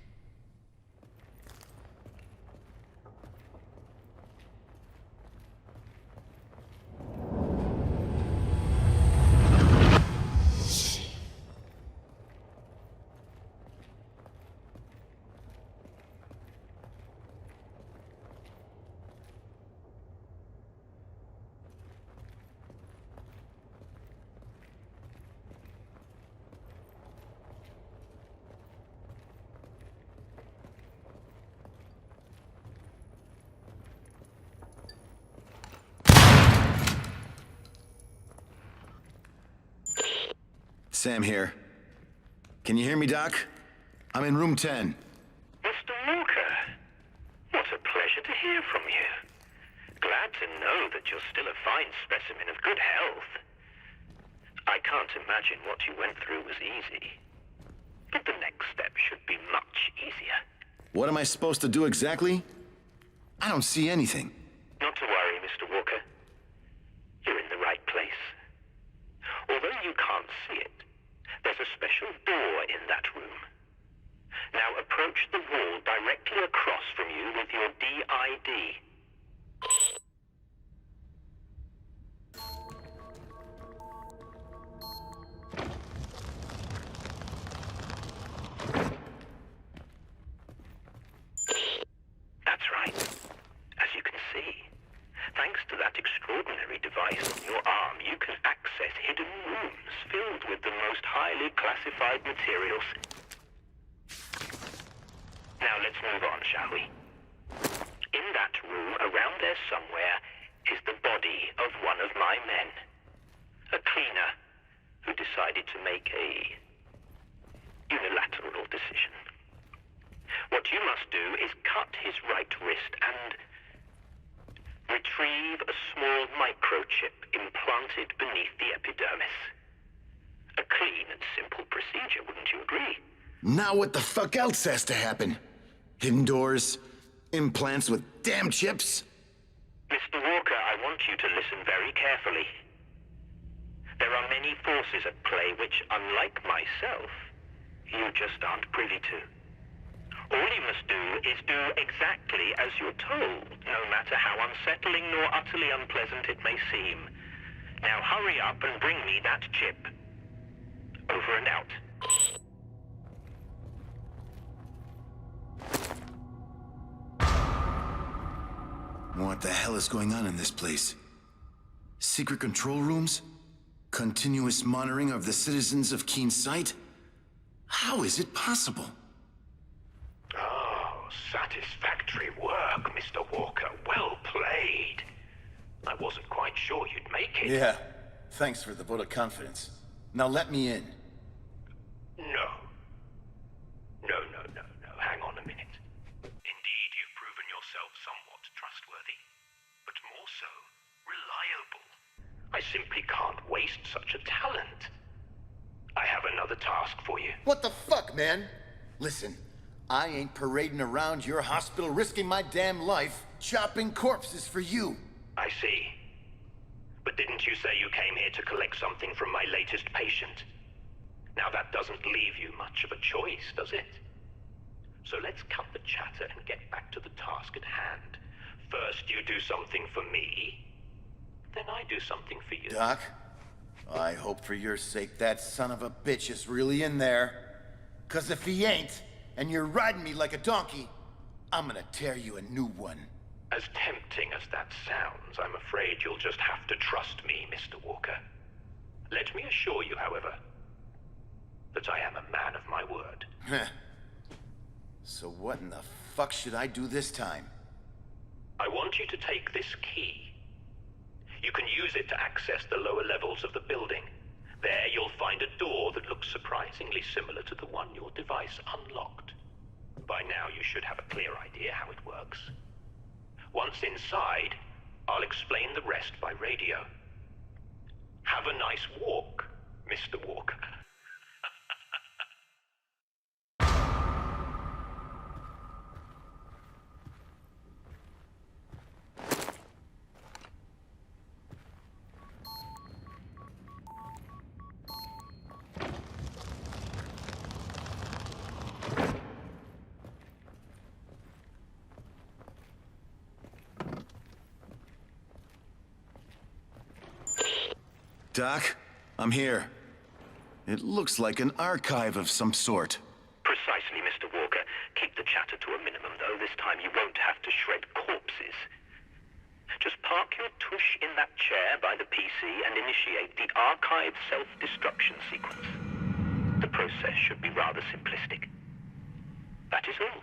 Sam here. Can you hear me, Doc? I'm in room 10. Mr. Walker, what a pleasure to hear from you. Glad to know that you're still a fine specimen of good health. I can't imagine what you went through was easy. But the next step should be much easier. What am I supposed to do exactly? I don't see anything. Not to worry, Mr. Walker. You're in the right place. Although you can't see it, there's a special door in that room. Now approach the wall directly across from you with your DID. That's right. As you can see, thanks to that extraordinary device on your arm, you can access hidden rooms filled with the most highly classified materials. Now let's move on, shall we? In that room, around there somewhere, is the body of one of my men. A cleaner who decided to make a unilateral decision. What you must do is cut his right wrist and retrieve a small microchip implanted beneath the epidermis. A clean and simple procedure, wouldn't you agree? Now what the fuck else has to happen? Hidden doors? Implants with damn chips? Mr. Walker, I want you to listen very carefully. There are many forces at play which, unlike myself, you just aren't privy to. All you must do is do exactly as you're told, no matter how unsettling nor utterly unpleasant it may seem. Now hurry up and bring me that chip. Over and out. What the hell is going on in this place? Secret control rooms? Continuous monitoring of the citizens of Keen Sight? How is it possible? Oh, satisfactory work, Mr. Walker. Well played. I wasn't quite sure you'd make it. Yeah. Thanks for the vote of confidence. Now let me in. No. No. Hang on a minute. Indeed, you've proven yourself somewhat trustworthy, but more so, reliable. I simply can't waste such a talent. I have another task for you. What the fuck, man? Listen, I ain't parading around your hospital risking my damn life, chopping corpses for you. I see. But didn't you say you came here to collect something from my latest patient? Now that doesn't leave you much of a choice, does it? So let's cut the chatter and get back to the task at hand. First you do something for me, then I do something for you. Doc, I hope for your sake that son of a bitch is really in there. 'Cause if he ain't, and you're riding me like a donkey, I'm gonna tear you a new one. As tempting as that sounds, I'm afraid you'll just have to trust me, Mr. Walker. Let me assure you, however, that I am a man of my word. Heh. So what in the fuck should I do this time? I want you to take this key. You can use it to access the lower levels of the building. There you'll find a door that looks surprisingly similar to the one your device unlocked. By now you should have a clear idea how it works. Once inside, I'll explain the rest by radio. Have a nice walk, Mr. Walker. Doc, I'm here. It looks like an archive of some sort. Precisely, Mr. Walker. Keep the chatter to a minimum, though. This time you won't have to shred corpses. Just park your tush in that chair by the PC and initiate the archive self-destruction sequence. The process should be rather simplistic. That is all.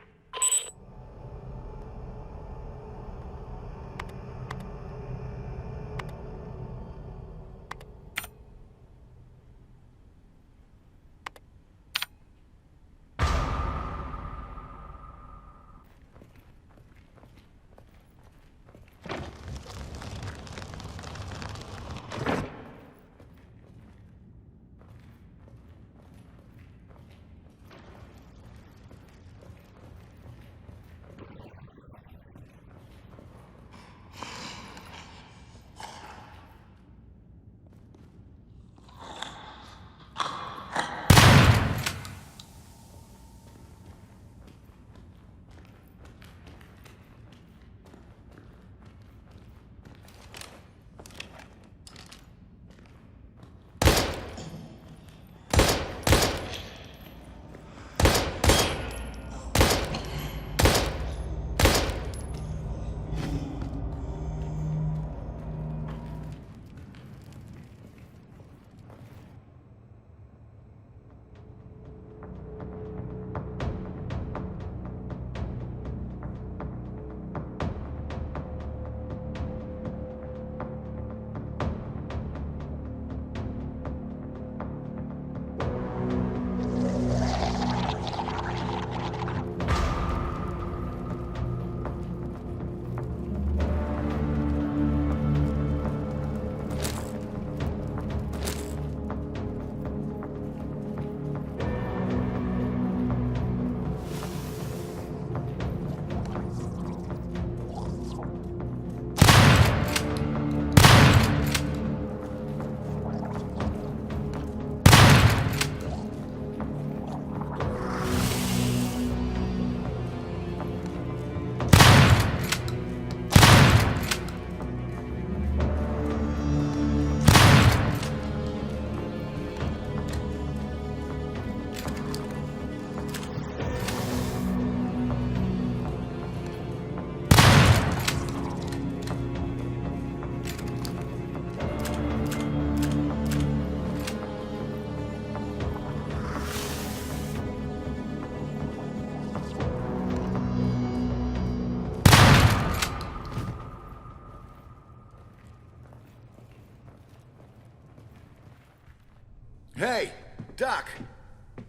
Hey, Doc.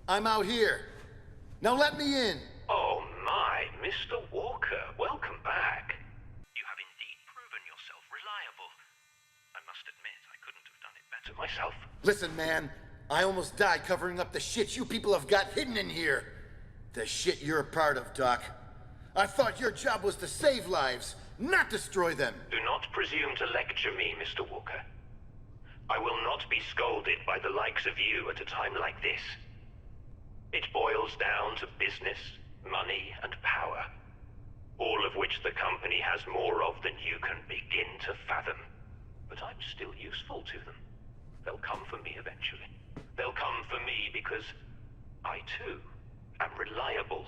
I'm out here. Now let me in. Oh my, Mr. Walker, welcome back. You have indeed proven yourself reliable. I must admit, I couldn't have done it better myself. Listen, man. I almost died covering up the shit you people have got hidden in here. The shit you're a part of, Doc. I thought your job was to save lives, not destroy them. Do not presume to lecture me, Mr. Walker. I will not be scolded by the likes of you at a time like this. It boils down to business, money, and power. All of which the company has more of than you can begin to fathom. But I'm still useful to them. They'll come for me eventually. They'll come for me because I too am reliable.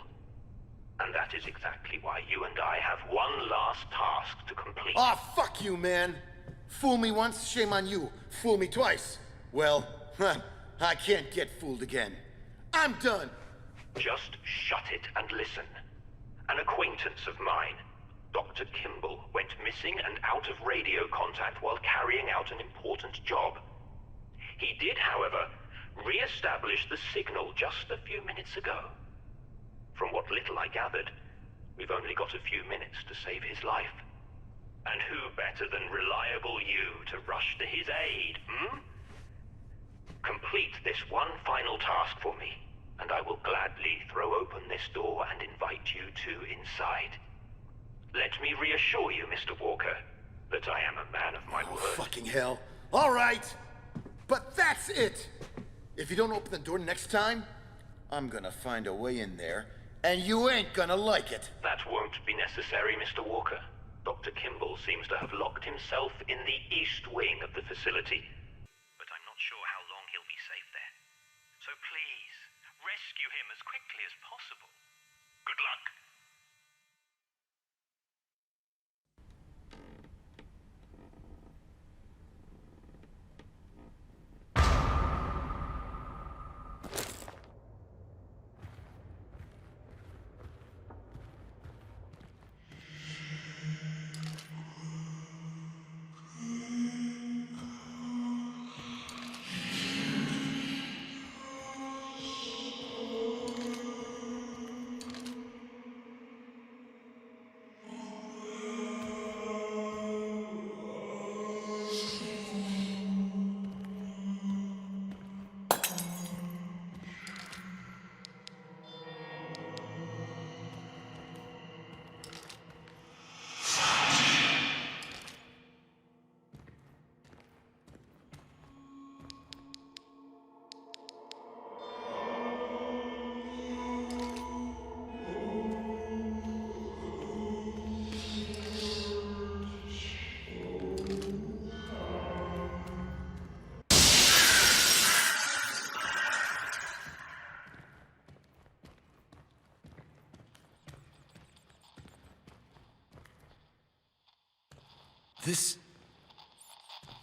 And that is exactly why you and I have one last task to complete. Aw, fuck you, man! Fool me once, shame on you. Fool me twice. Well, I can't get fooled again. I'm done! Just shut it and listen. An acquaintance of mine, Dr. Kimball, went missing and out of radio contact while carrying out an important job. He did, however, re-establish the signal just a few minutes ago. From what little I gathered, we've only got a few minutes to save his life. And who better than reliable you to rush to his aid, hmm? Complete this one final task for me, and I will gladly throw open this door and invite you two inside. Let me reassure you, Mr. Walker, that I am a man of my word. Fucking hell. All right! But that's it! If you don't open the door next time, I'm gonna find a way in there, and you ain't gonna like it. That won't be necessary, Mr. Walker. Dr. Kimball seems to have locked himself in the east wing of the facility. But I'm not sure how long he'll be safe there. So please, rescue him as quickly as possible. Good luck.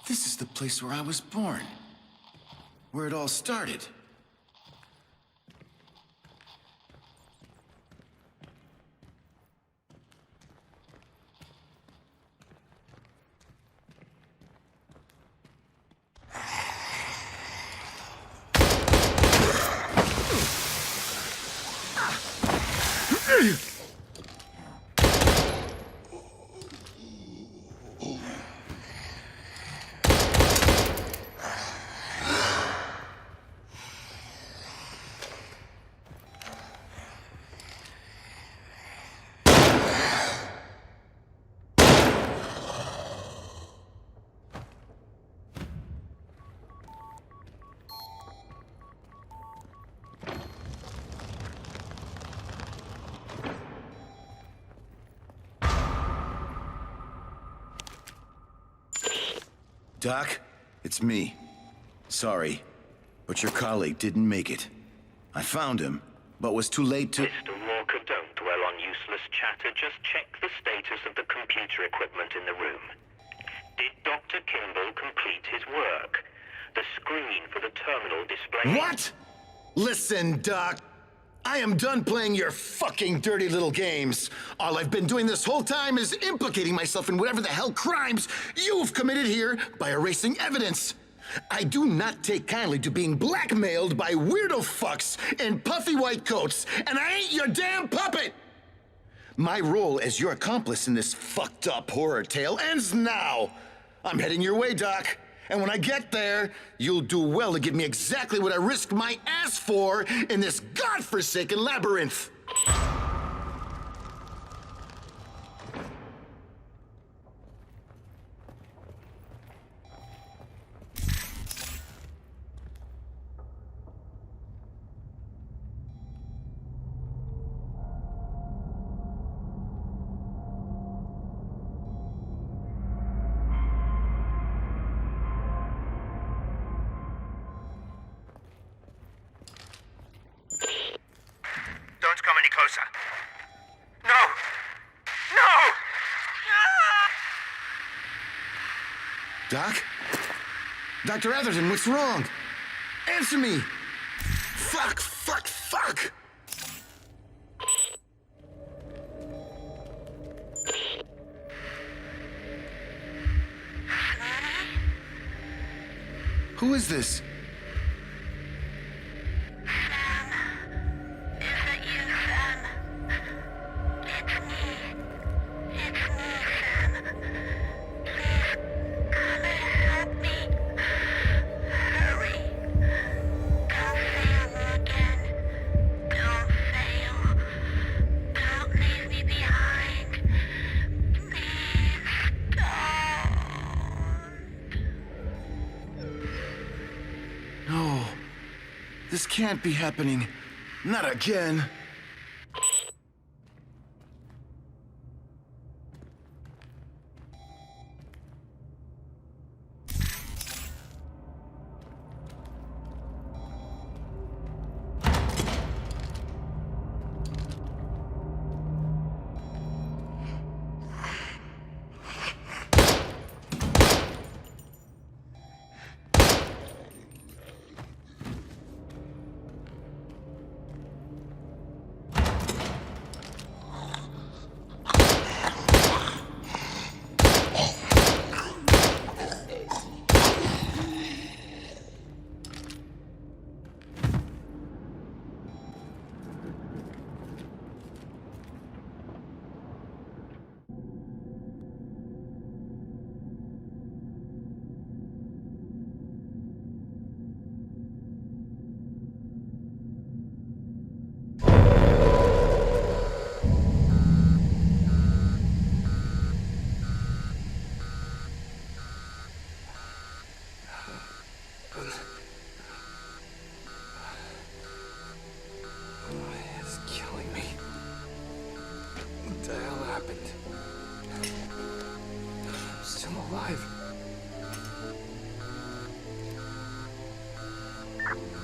This is the place where I was born. Where it all started. Doc, it's me. Sorry, but your colleague didn't make it. I found him, but was too late to— Mr. Walker, don't dwell on useless chatter. Just check the status of the computer equipment in the room. Did Dr. Kimball complete his work? The screen for the terminal display— What? Listen, Doc. I am done playing your fucking dirty little games. All I've been doing this whole time is implicating myself in whatever the hell crimes you've committed here by erasing evidence. I do not take kindly to being blackmailed by weirdo fucks in puffy white coats, and I ain't your damn puppet! My role as your accomplice in this fucked up horror tale ends now. I'm heading your way, Doc. And when I get there, you'll do well to give me exactly what I risked my ass for in this godforsaken labyrinth. Doc? Dr. Atherton, what's wrong? Answer me! Fuck! Who is this? No. This can't be happening. Not again.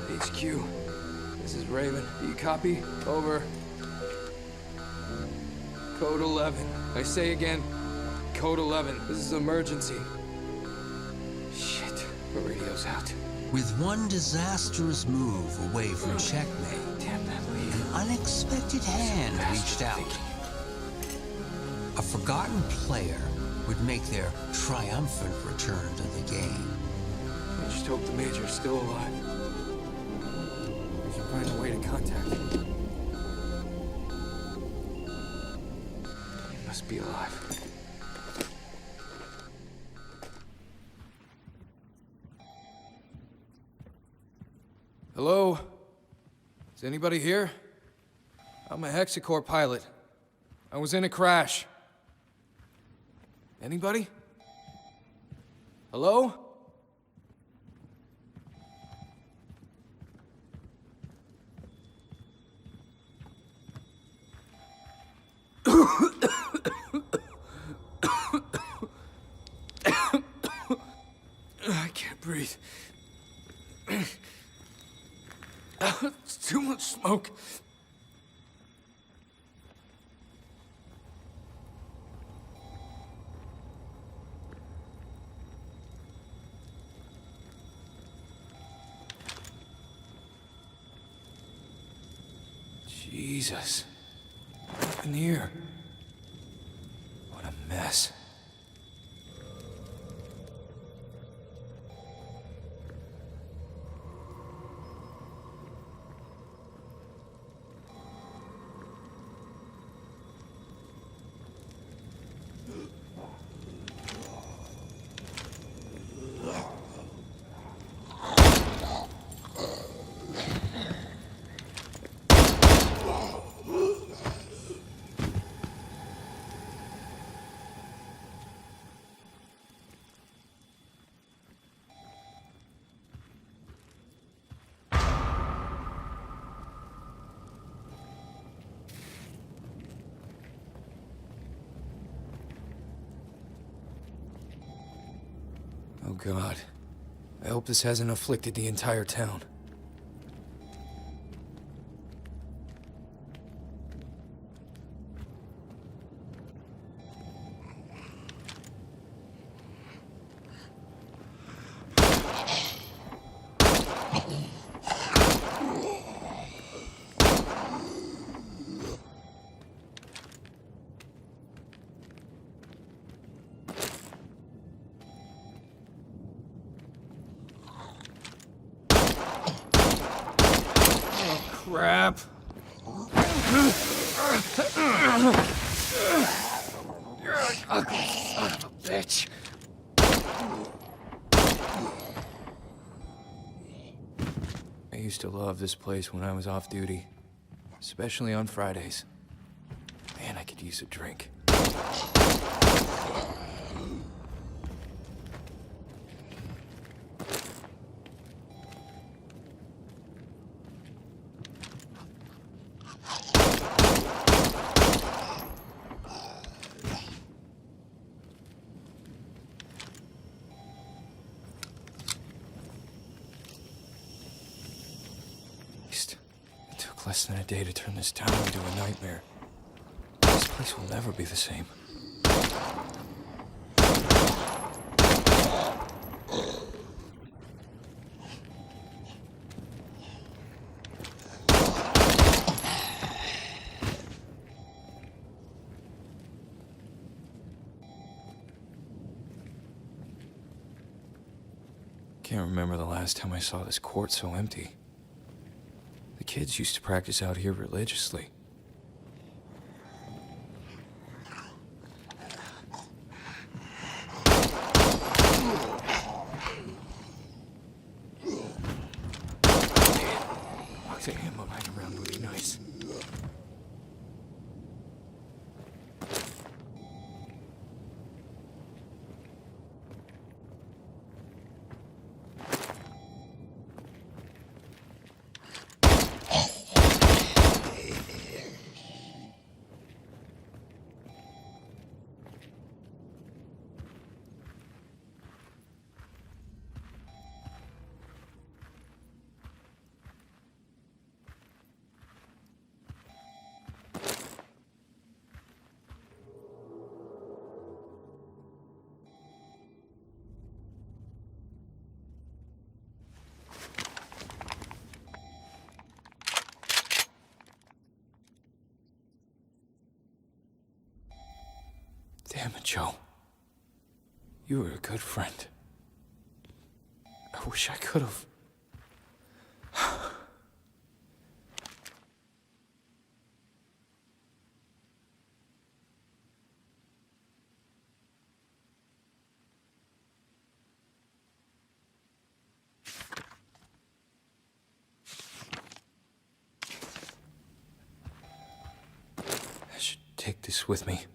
HQ, this is Raven. Do you copy? Over. Code 11. I say again, Code 11. This is emergency. Shit, the radio's out. With one disastrous move away from checkmate, Damn that lead. an unexpected hand reached out. A forgotten player would make their triumphant return to the game. I just hope the Major's still alive. We can find a way to contact him. He must be alive. Hello? Is anybody here? I'm a Hexacore pilot. I was in a crash. Anybody? Hello? I can't breathe. It's too much smoke. Jesus. What happened here? What a mess. Oh God. I hope this hasn't afflicted the entire town. crap. Ugly son of a bitch. I used to love this place when I was off duty, especially on Fridays. Man, I could use a drink. It took less than a day to turn this town into a nightmare. This place will never be the same. Can't remember the last time I saw this court so empty. The kids used to practice out here religiously. Box of ammo lying around would be nice. Damn it, Joe. You were a good friend. I wish I could have. I should take this with me.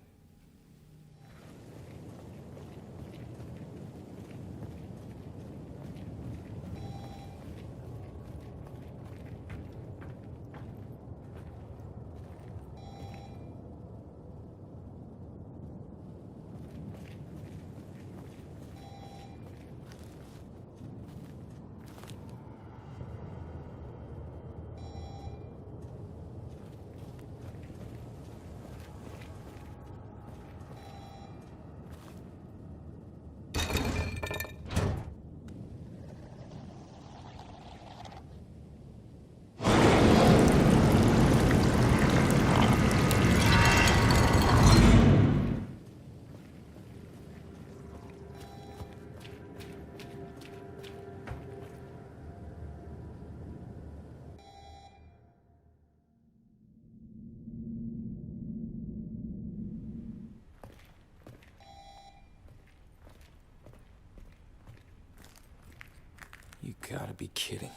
You gotta be kidding.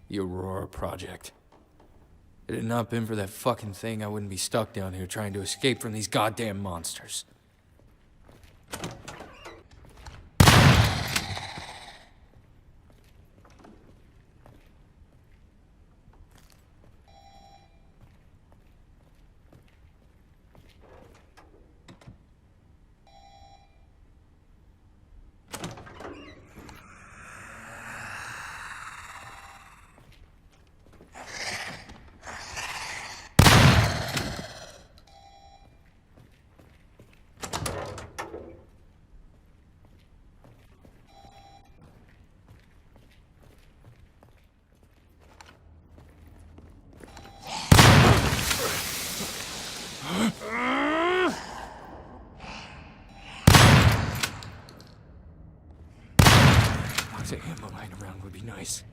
The Aurora Project. If it had not been for that fucking thing, I wouldn't be stuck down here trying to escape from these goddamn monsters. Box of ammo lying around would be nice.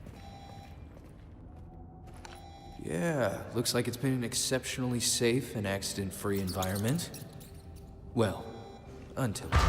Yeah, looks like it's been an exceptionally safe and accident-free environment. Well, until today.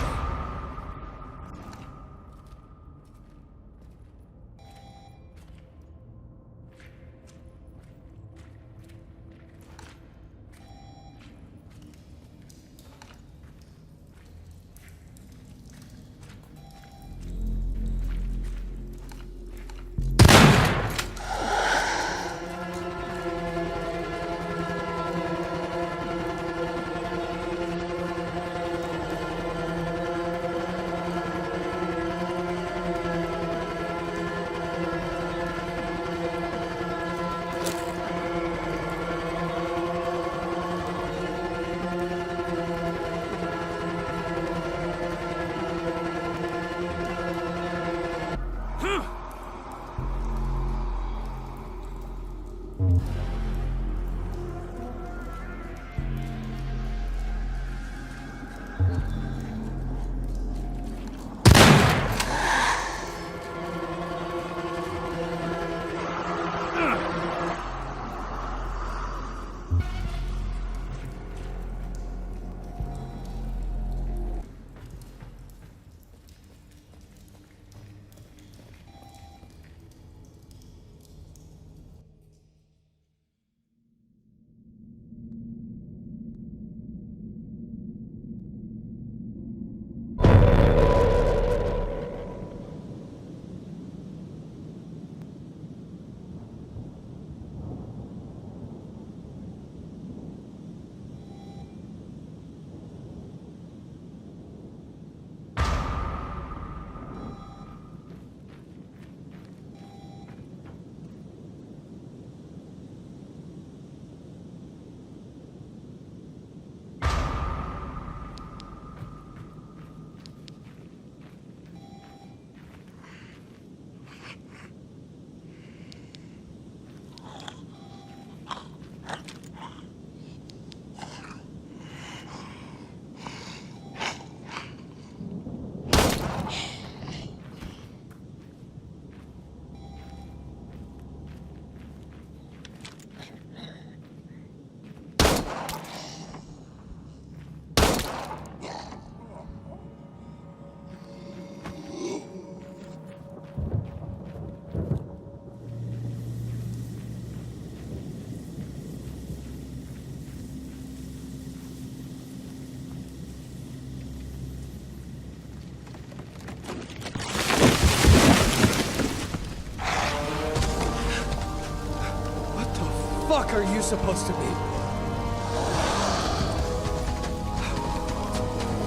What are you supposed to be?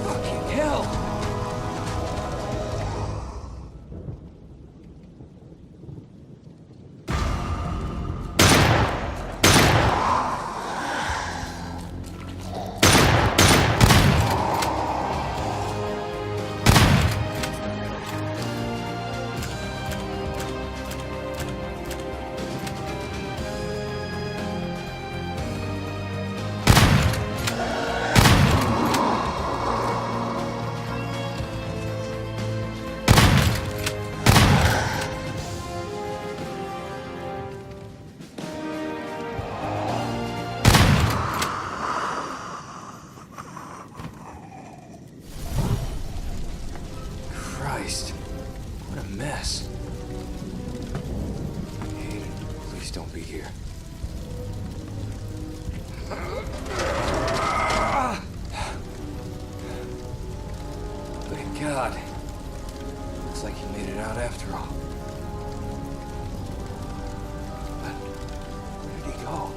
Fucking hell! Christ, what a mess. I hate it. Please don't be here. Thank God. Looks like he made it out after all. But where did he go?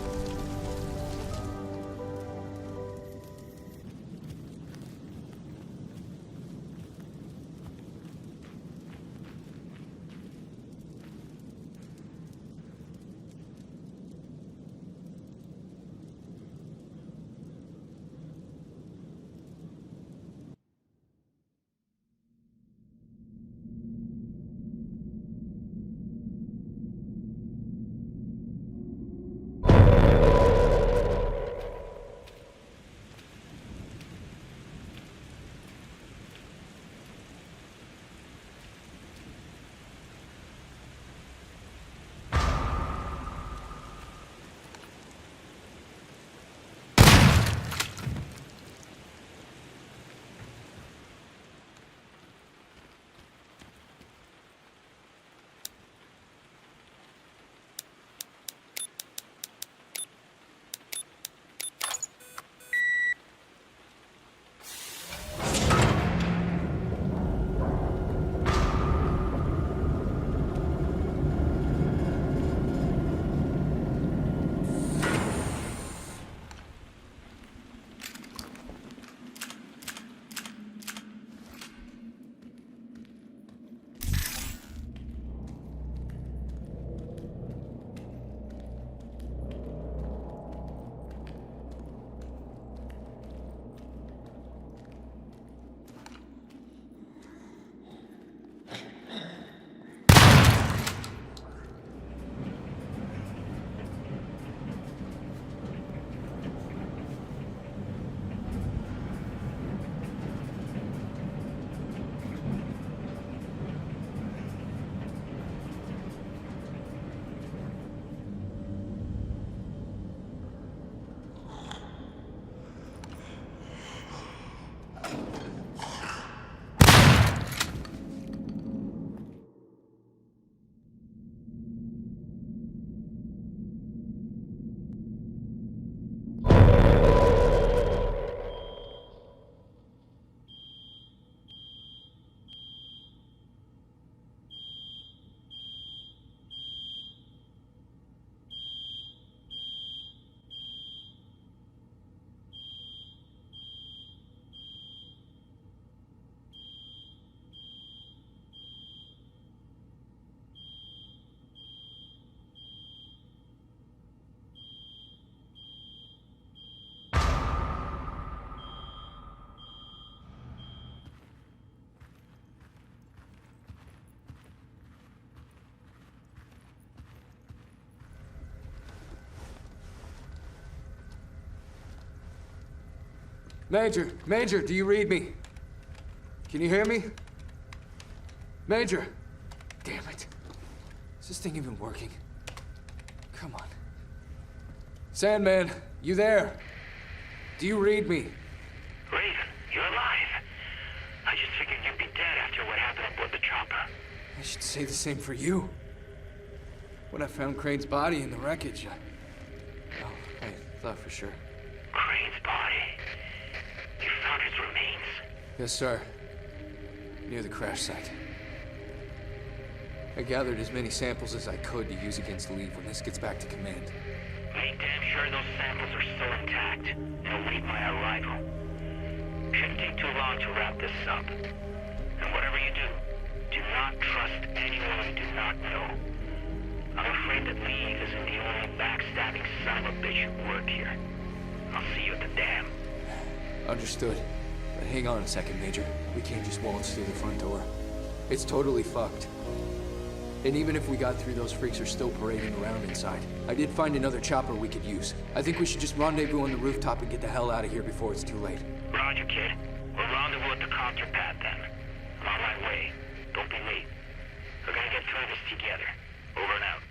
Major! Major, do you read me? Can you hear me? Major! Damn it. Is this thing even working? Come on. Sandman, you there? Do you read me? Raven, you're alive. I just figured you'd be dead after what happened aboard the chopper. I should say the same for you. When I found Crane's body in the wreckage, I thought for sure. Crane's body? You found his remains? Yes, sir. Near the crash site. I gathered as many samples as I could to use against Leave when this gets back to command. Make damn sure those samples are still intact and await my arrival. Shouldn't take too long to wrap this up. And whatever you do not trust anyone you do not know. I'm afraid that Leave isn't the only backstabbing son of a bitch who worked here. I'll see you at the dam. Understood. But hang on a second, Major. We can't just waltz through the front door. It's totally fucked. And even if we got through, those freaks are still parading around inside. I did find another chopper we could use. I think we should just rendezvous on the rooftop and get the hell out of here before it's too late. Roger, kid. We'll rendezvous at the copter pad then. I'm on my way. Don't be late. We're gonna get through this together. Over and out.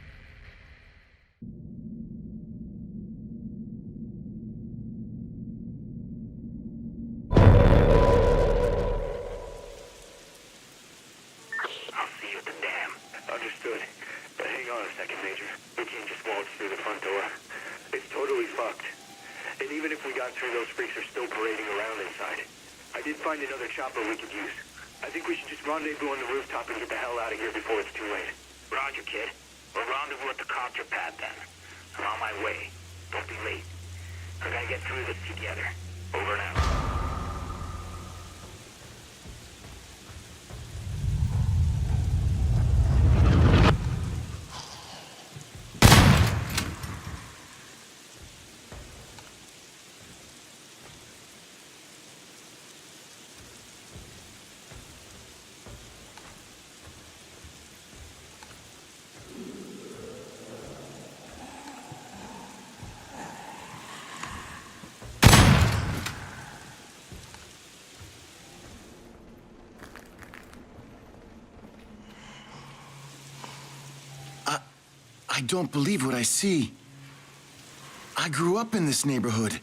I'll see you at the dam. Understood. But hang on a second, Major. We can't just waltz through the front door. It's totally fucked. And even if we got through, those freaks are still parading around inside. I did find another chopper we could use. I think we should just rendezvous on the rooftop and get the hell out of here before it's too late. Roger, kid. We'll rendezvous at the copter pad then. I'm on my way. Don't be late. We're gonna get through this together. Over and out. I don't believe what I see. I grew up in this neighborhood.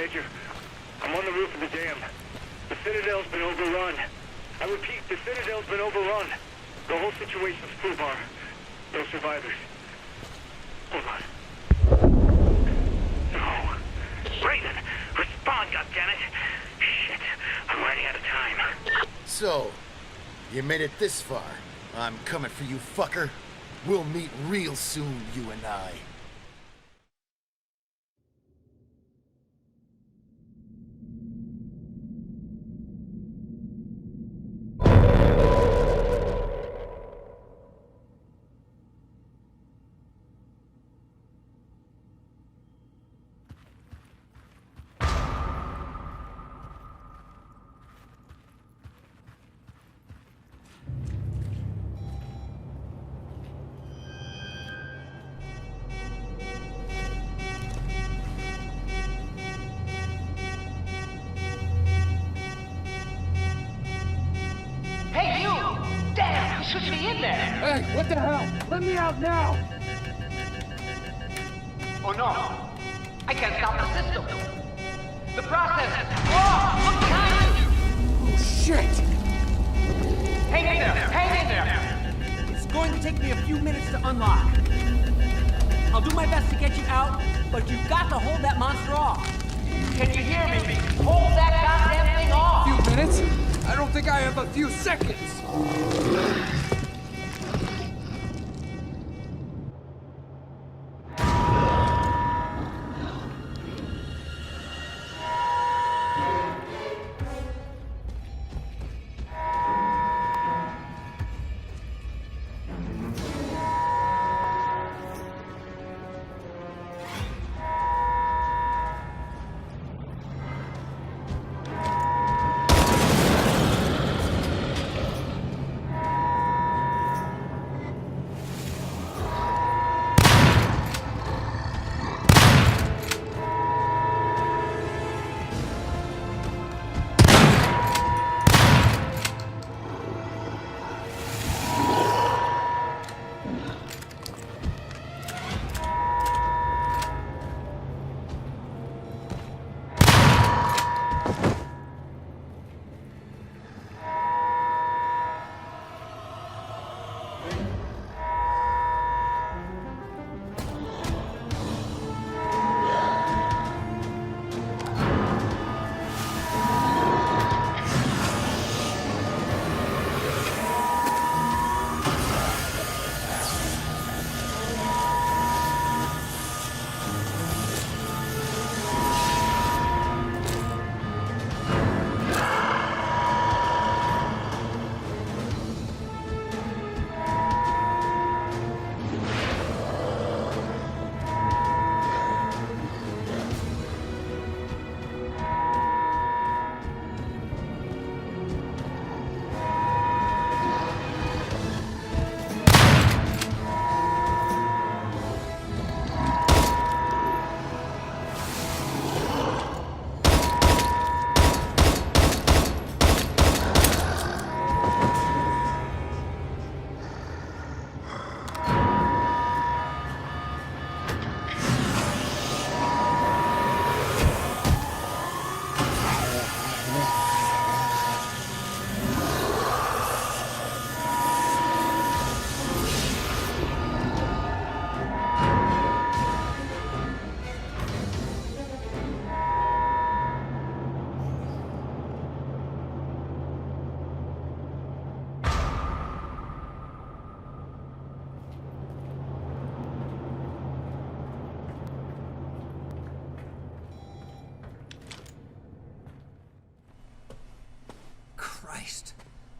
Major, I'm on the roof of the dam. The Citadel's been overrun. I repeat, the Citadel's been overrun. The whole situation's foobar. No survivors. Hold on. No. Brayden, respond, goddammit! Shit, I'm running out of time. So, you made it this far. I'm coming for you, fucker. We'll meet real soon, you and I. Hey, what the hell? Let me out now! Oh no! I can't stop the system! The process! Oh! Look behind you! Oh shit! Hang in there! Hang in there! It's going to take me a few minutes to unlock. I'll do my best to get you out, but you've got to hold that monster off. Can you hear me? Hold that goddamn thing off! A few minutes? I don't think I have a few seconds!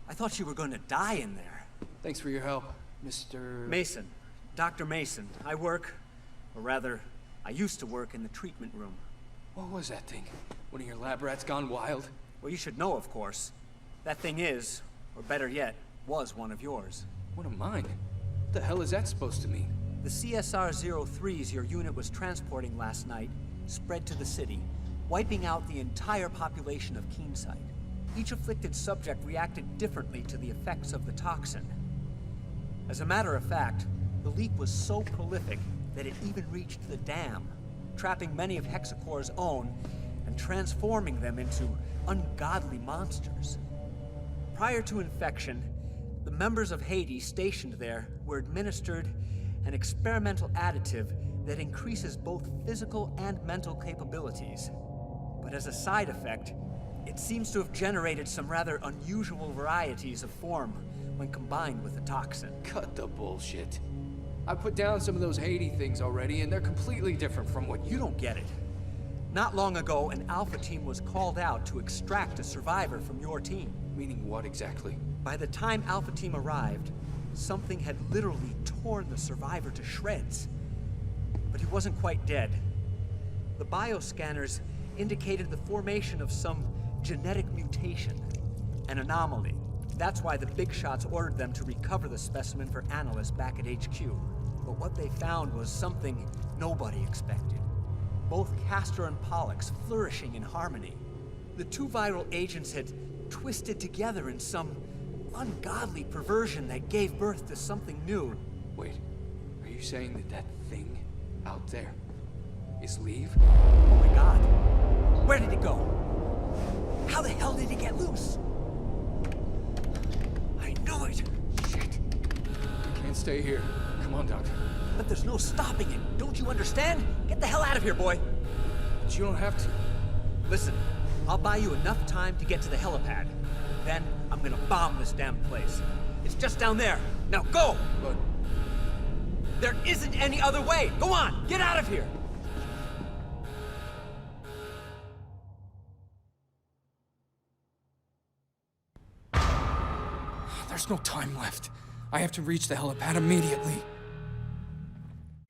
I thought you were going to die in there. Thanks for your help, Mr. Mason. Dr. Mason. I work, or rather, I used to work in the treatment room. What was that thing? One of your lab rats gone wild? Well, you should know, of course. That thing is, or better yet, was one of yours. One of mine? What the hell is that supposed to mean? The CSR-03s your unit was transporting last night spread to the city, wiping out the entire population of Keenside. Each afflicted subject reacted differently to the effects of the toxin. As a matter of fact, the leak was so prolific that it even reached the dam, trapping many of Hexacore's own and transforming them into ungodly monsters. Prior to infection, the members of H.A.D.E.S stationed there were administered an experimental additive that increases both physical and mental capabilities. But as a side effect, it seems to have generated some rather unusual varieties of form when combined with the toxin. Cut the bullshit. I put down some of those H.A.D.E things already, and they're completely different from what You don't get it. Not long ago, an Alpha team was called out to extract a survivor from your team. Meaning what exactly? By the time Alpha team arrived, something had literally torn the survivor to shreds. But he wasn't quite dead. The bioscanners indicated the formation of some genetic mutation, an anomaly. That's why the big shots ordered them to recover the specimen for analysts back at HQ. But what they found was something nobody expected. Both Castor and Pollux flourishing in harmony. The two viral agents had twisted together in some ungodly perversion that gave birth to something new. Wait, are you saying that that thing out there is Leave? Oh my god. Where did it go? How the hell did it get loose? I knew it! Shit. You can't stay here. Come on, Doctor. But there's no stopping it. Don't you understand? Get the hell out of here, boy. But you don't have to. Listen, I'll buy you enough time to get to the helipad. Then I'm gonna bomb this damn place. It's just down there. Now go! But there isn't any other way. Go on, get out of here. there's no time left. I have to reach the helipad immediately.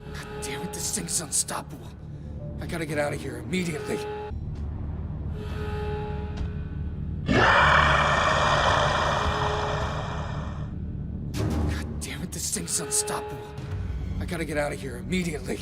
God damn it, this thing's unstoppable. I gotta get out of here immediately. God damn it, this thing's unstoppable. I gotta get out of here immediately.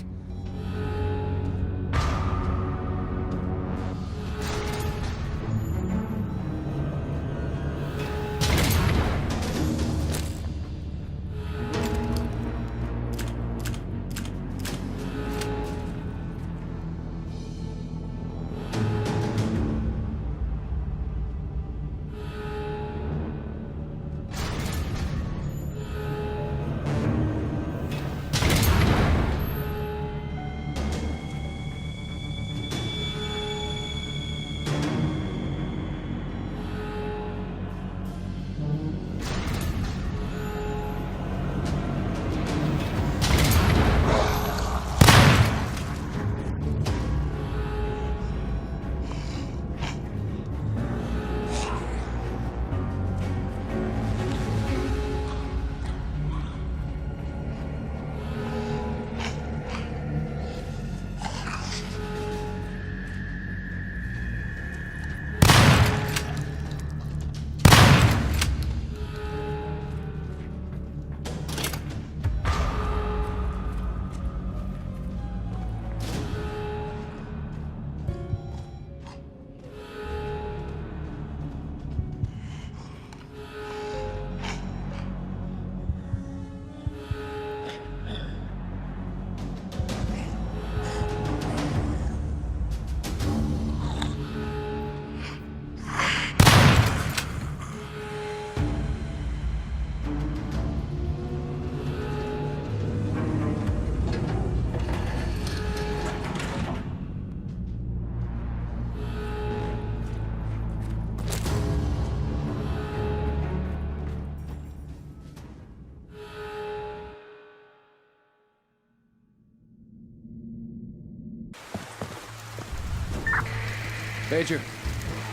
Major,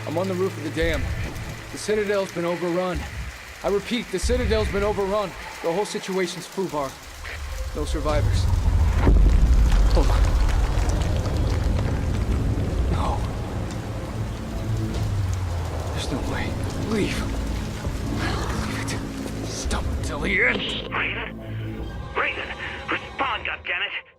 I'm on the roof of the dam. The Citadel's been overrun. I repeat, the Citadel's been overrun. The whole situation's foobar. No survivors. Hold on. No. There's no way. Leave. Leave it. Stop until the end. Raiden? Raiden! Respond, goddammit!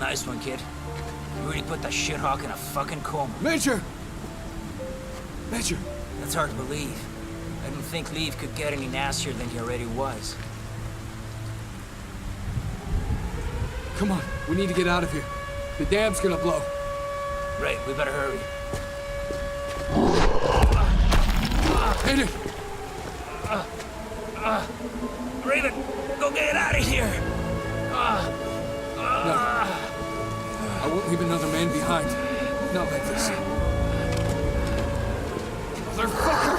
Nice one, kid. You really put that shithawk in a fucking coma. Major! Major! That's hard to believe. I didn't think Leave could get any nastier than he already was. Come on, we need to get out of here. The dam's gonna blow. Right, we better hurry. Hit it! Raven, go get out of here! No. I won't leave another man behind. Not like this. Motherfucker!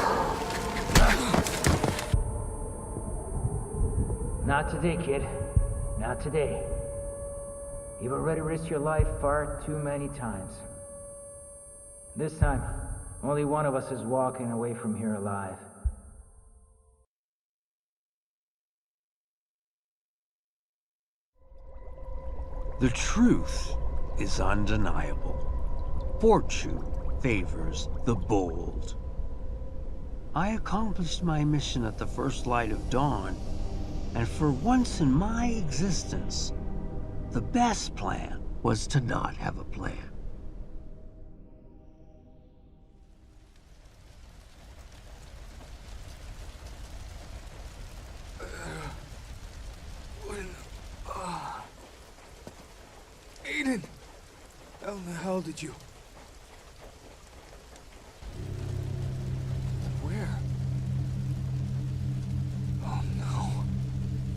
Not today, kid. Not today. You've already risked your life far too many times. This time, only one of us is walking away from here alive. The truth is undeniable. Fortune favors the bold. I accomplished my mission at the first light of dawn, and for once in my existence, the best plan was to not have a plan. Aiden! How in the hell did you... Where? Oh no.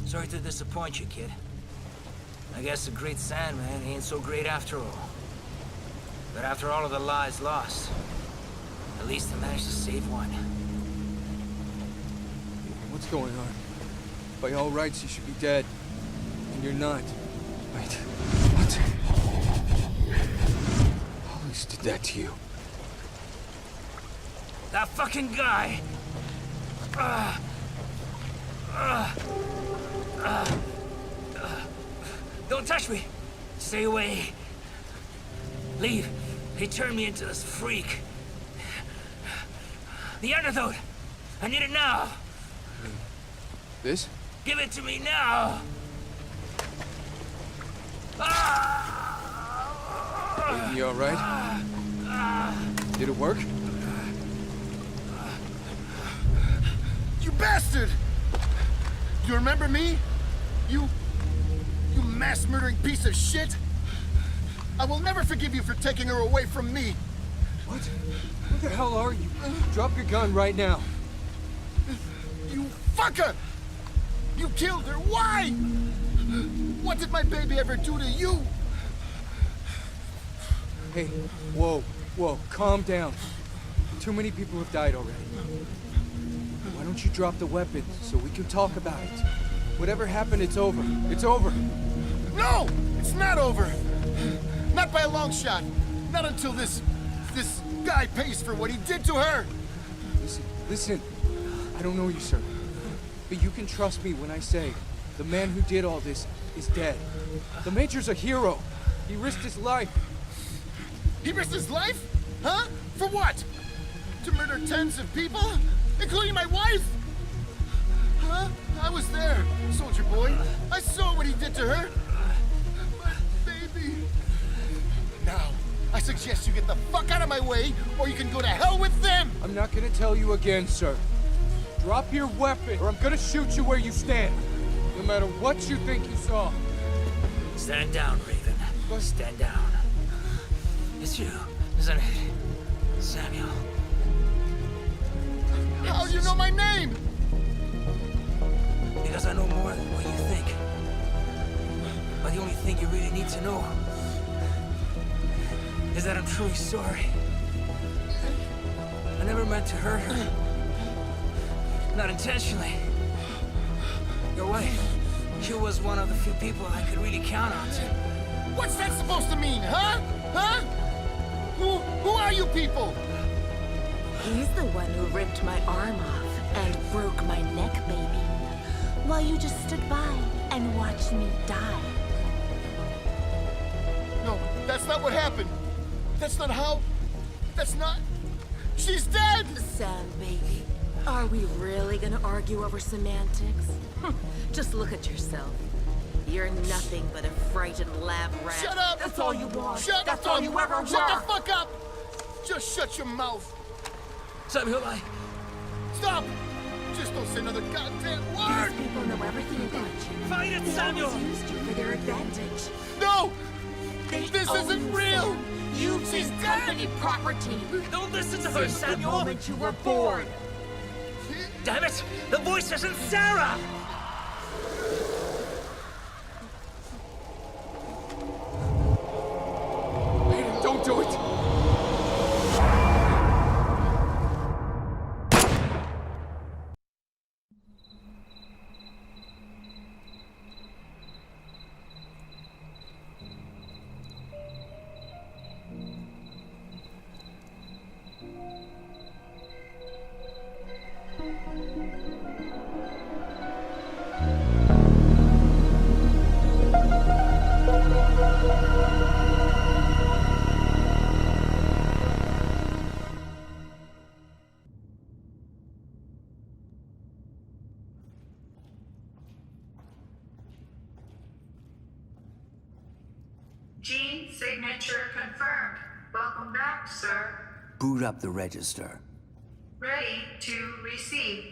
Sorry to disappoint you, kid. I guess the great Sandman ain't so great after all. But after all of the lives lost, at least I managed to save one. What's going on? By all rights, you should be dead. And you're not. Wait. What? Hollis did that to you. That fucking guy! Don't touch me! Stay away. Leave. He turned me into this freak. The antidote! I need it now! This? Give it to me now! You alright? Did it work? You bastard! You remember me? You mass-murdering piece of shit? I will never forgive you for taking her away from me. What? Who the hell are you? Drop your gun right now. You fucker! You killed her. Why? What did my baby ever do to you? Hey, whoa, calm down. Too many people have died already. Why don't you drop the weapon so we can talk about it? Whatever happened, it's over. It's over. No! It's not over! Not by a long shot. Not until this guy pays for what he did to her! Listen. I don't know you, sir. But you can trust me when I say the man who did all this is dead. The Major's a hero. He risked his life. He risked his life? Huh? For what? To murder tens of people? Including my wife? Huh? I was there, soldier boy. I saw what he did to her. My baby. Now, I suggest you get the fuck out of my way, or you can go to hell with them! I'm not gonna tell you again, sir. Drop your weapon, or I'm gonna shoot you where you stand. No matter what you think you saw. Stand down, Raven. Stand down. It's you, isn't it? Samuel. How do you know my name? Because I know more than what you think. But the only thing you really need to know is that I'm truly sorry. I never meant to hurt her. Not intentionally. Your wife, she was one of the few people I could really count on to. What's that supposed to mean, huh? Huh? Who are you people? He's the one who ripped my arm off and broke my neck, baby. While you just stood by and watched me die. No, that's not what happened. That's not how... That's not... She's dead! Sam, baby. Are we really gonna argue over semantics? Just look at yourself. You're nothing but a frightened lab rat. Shut up! That's all you want. Shut That's up! all you ever Shut were. the fuck up! Just shut your mouth! Samuel, Stop! Just don't say another goddamn word! These people know everything about you. Fight it, They Samuel! always used you for their advantage. No! They This own isn't you, real! Sam. You've She's been dead! company property. Don't listen to her, Since the Samuel! moment you were born. Damn it! The voice isn't Sarah! Aiden, don't do it! Gene signature confirmed. Welcome back, sir. Boot up the register. Ready to receive.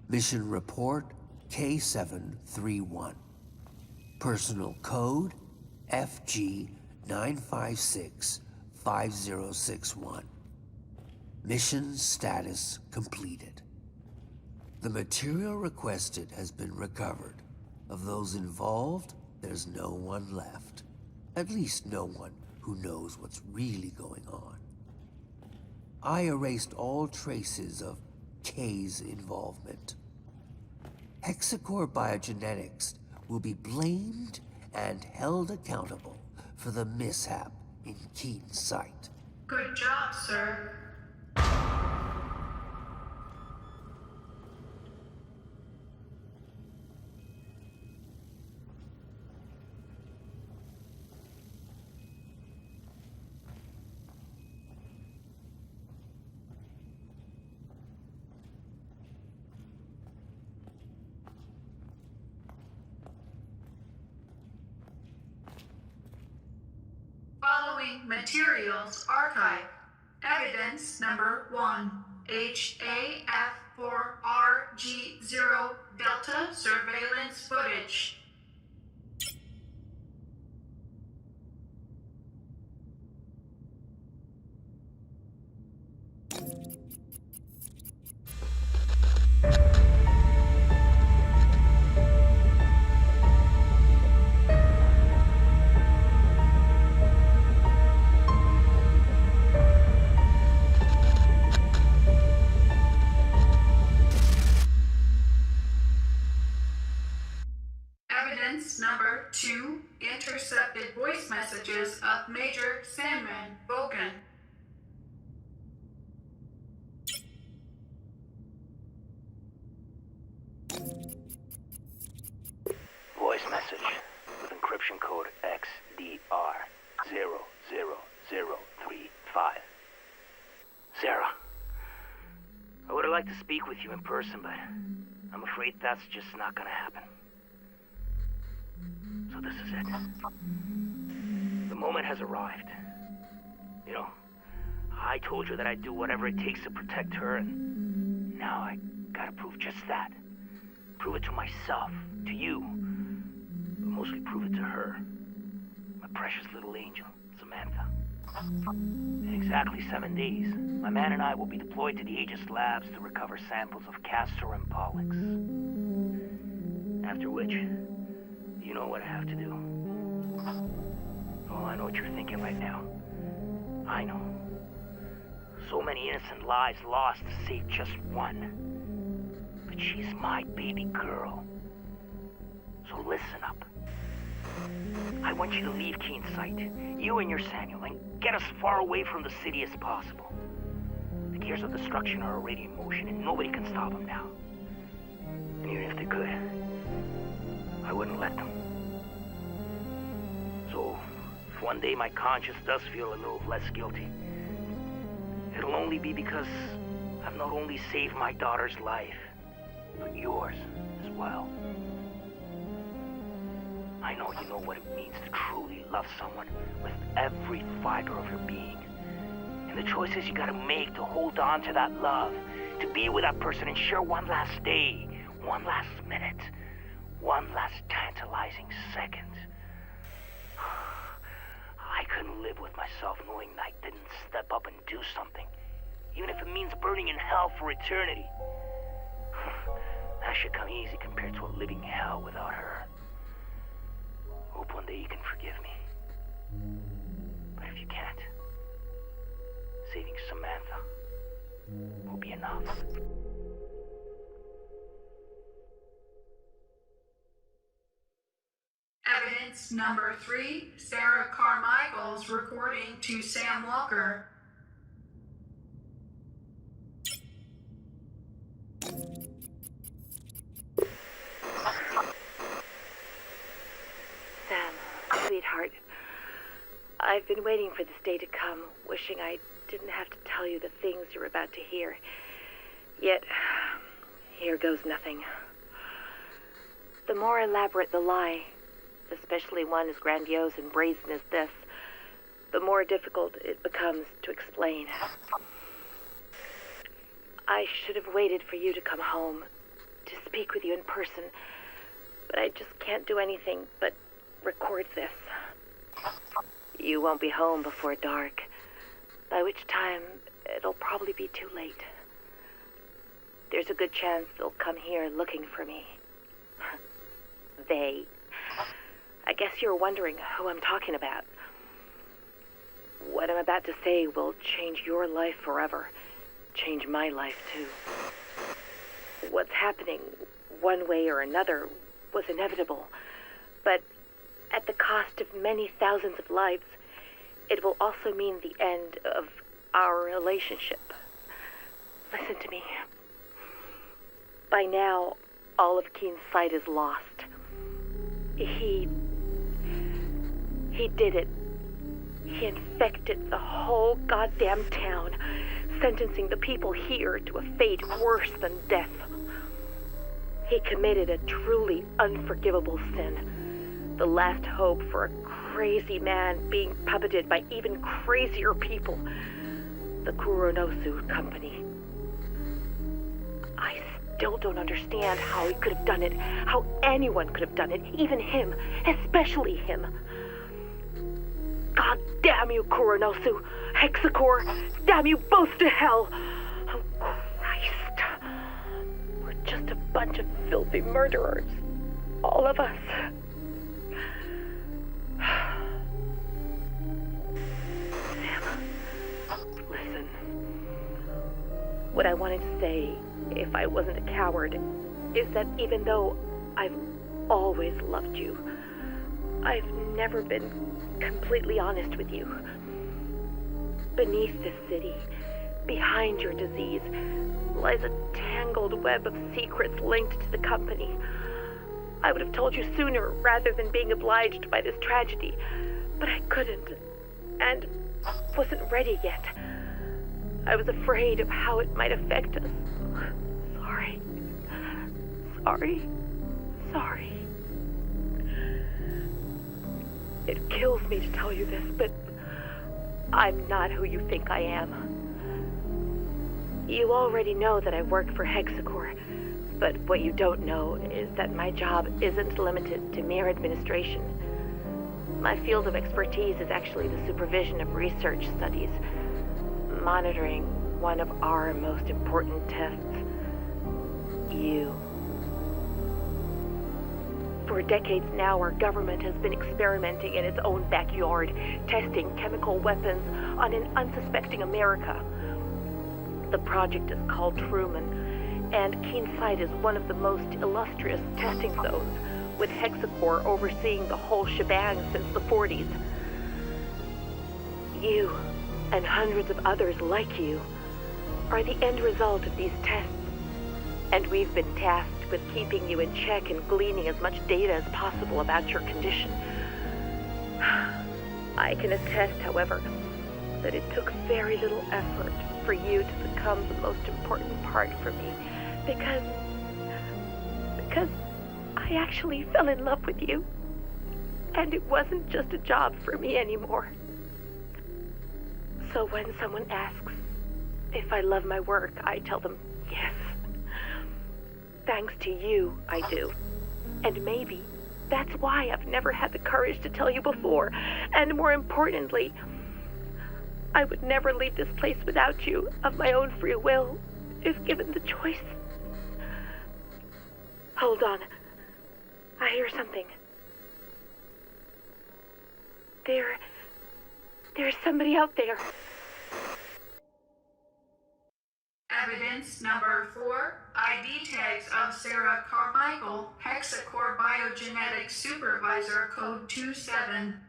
Mission report K731. Personal code FG9565061. Mission status completed. The material requested has been recovered. Of those involved, there's no one left. At least no one who knows what's really going on. I erased all traces of K's involvement. Hexacore Biogenetics will be blamed and held accountable for the mishap in Keaton's site. Good job, sir. Following materials archive. Evidence number 1. HAF4RG0 Delta surveillance footage. Evidence number 2. Intercepted voice messages of Major Sandman Bogan. Voice message with encryption code XDR00035. Sarah, I would have liked to speak with you in person, but I'm afraid that's just not gonna happen. So this is it. The moment has arrived. You know, I told you that I'd do whatever it takes to protect her, and now I gotta prove just that. Prove it to myself, to you, but mostly prove it to her. My precious little angel, Samantha. In exactly 7 days, my man and I will be deployed to the H.A.D.E.S labs to recover samples of Castor and Pollux. After which, you know what I have to do. Oh, I know what you're thinking right now. I know. So many innocent lives lost to save just one. But she's my baby girl. So listen up. I want you to leave Keen's site, you and your Samuel, and get as far away from the city as possible. The gears of destruction are already in motion, and nobody can stop them now. And even if they could, I wouldn't let them. So, if one day my conscience does feel a little less guilty, it'll only be because I've not only saved my daughter's life, but yours as well. I know you know what it means to truly love someone with every fiber of your being. And the choices you gotta make to hold on to that love, to be with that person and share one last day, one last minute, one last tantalizing second. I couldn't live with myself knowing I didn't step up and do something, even if it means burning in hell for eternity. That should come easy compared to a living hell without her. Hope one day you can forgive me. But if you can't, saving Samantha will be enough. Evidence number 3, Sarah Carmichael's recording to Sam Walker. Sam, sweetheart, I've been waiting for this day to come, wishing I didn't have to tell you the things you're about to hear. Yet, here goes nothing. The more elaborate the lie, especially one as grandiose and brazen as this, the more difficult it becomes to explain. I should have waited for you to come home, to speak with you in person, but I just can't do anything but record this. You won't be home before dark, by which time it'll probably be too late. There's a good chance they'll come here looking for me. They. I guess you're wondering who I'm talking about. What I'm about to say will change your life forever. Change my life, too. What's happening, one way or another, was inevitable. But at the cost of many thousands of lives, it will also mean the end of our relationship. Listen to me. By now, all of Keen's sight is lost. He did it. He infected the whole goddamn town, sentencing the people here to a fate worse than death. He committed a truly unforgivable sin. The last hope for a crazy man being puppeted by even crazier people. The Kuronosu Company. I still don't understand how he could have done it, how anyone could have done it, even him, especially him. God damn you, Kuronosu, Hexacore, damn you both to hell. Oh, Christ. We're just a bunch of filthy murderers, all of us. Sam, listen. What I wanted to say, if I wasn't a coward, is that even though I've always loved you, I've never been completely honest with you. Beneath this city, behind your disease, lies a tangled web of secrets linked to the company. I would have told you sooner rather than being obliged by this tragedy, but I couldn't, and wasn't ready yet. I was afraid of how it might affect us. Sorry. It kills me to tell you this, but I'm not who you think I am. You already know that I work for Hexacore, but what you don't know is that my job isn't limited to mere administration. My field of expertise is actually the supervision of research studies, monitoring one of our most important tests. You. For decades now, our government has been experimenting in its own backyard, testing chemical weapons on an unsuspecting America. The project is called Truman, and Keen Site is one of the most illustrious testing zones, with Hexacore overseeing the whole shebang since the 40s. You, and hundreds of others like you, are the end result of these tests, and we've been tasked with keeping you in check and gleaning as much data as possible about your condition. I can attest, however, that it took very little effort for you to become the most important part for me, because I actually fell in love with you. And it wasn't just a job for me anymore. So when someone asks if I love my work, I tell them yes. Thanks to you, I do. And maybe that's why I've never had the courage to tell you before. And more importantly, I would never leave this place without you, of my own free will, if given the choice. Hold on. I hear something. There's somebody out there. Evidence number 4, ID tags of Sarah Carmichael, Hexacore Biogenetics Supervisor, code 27.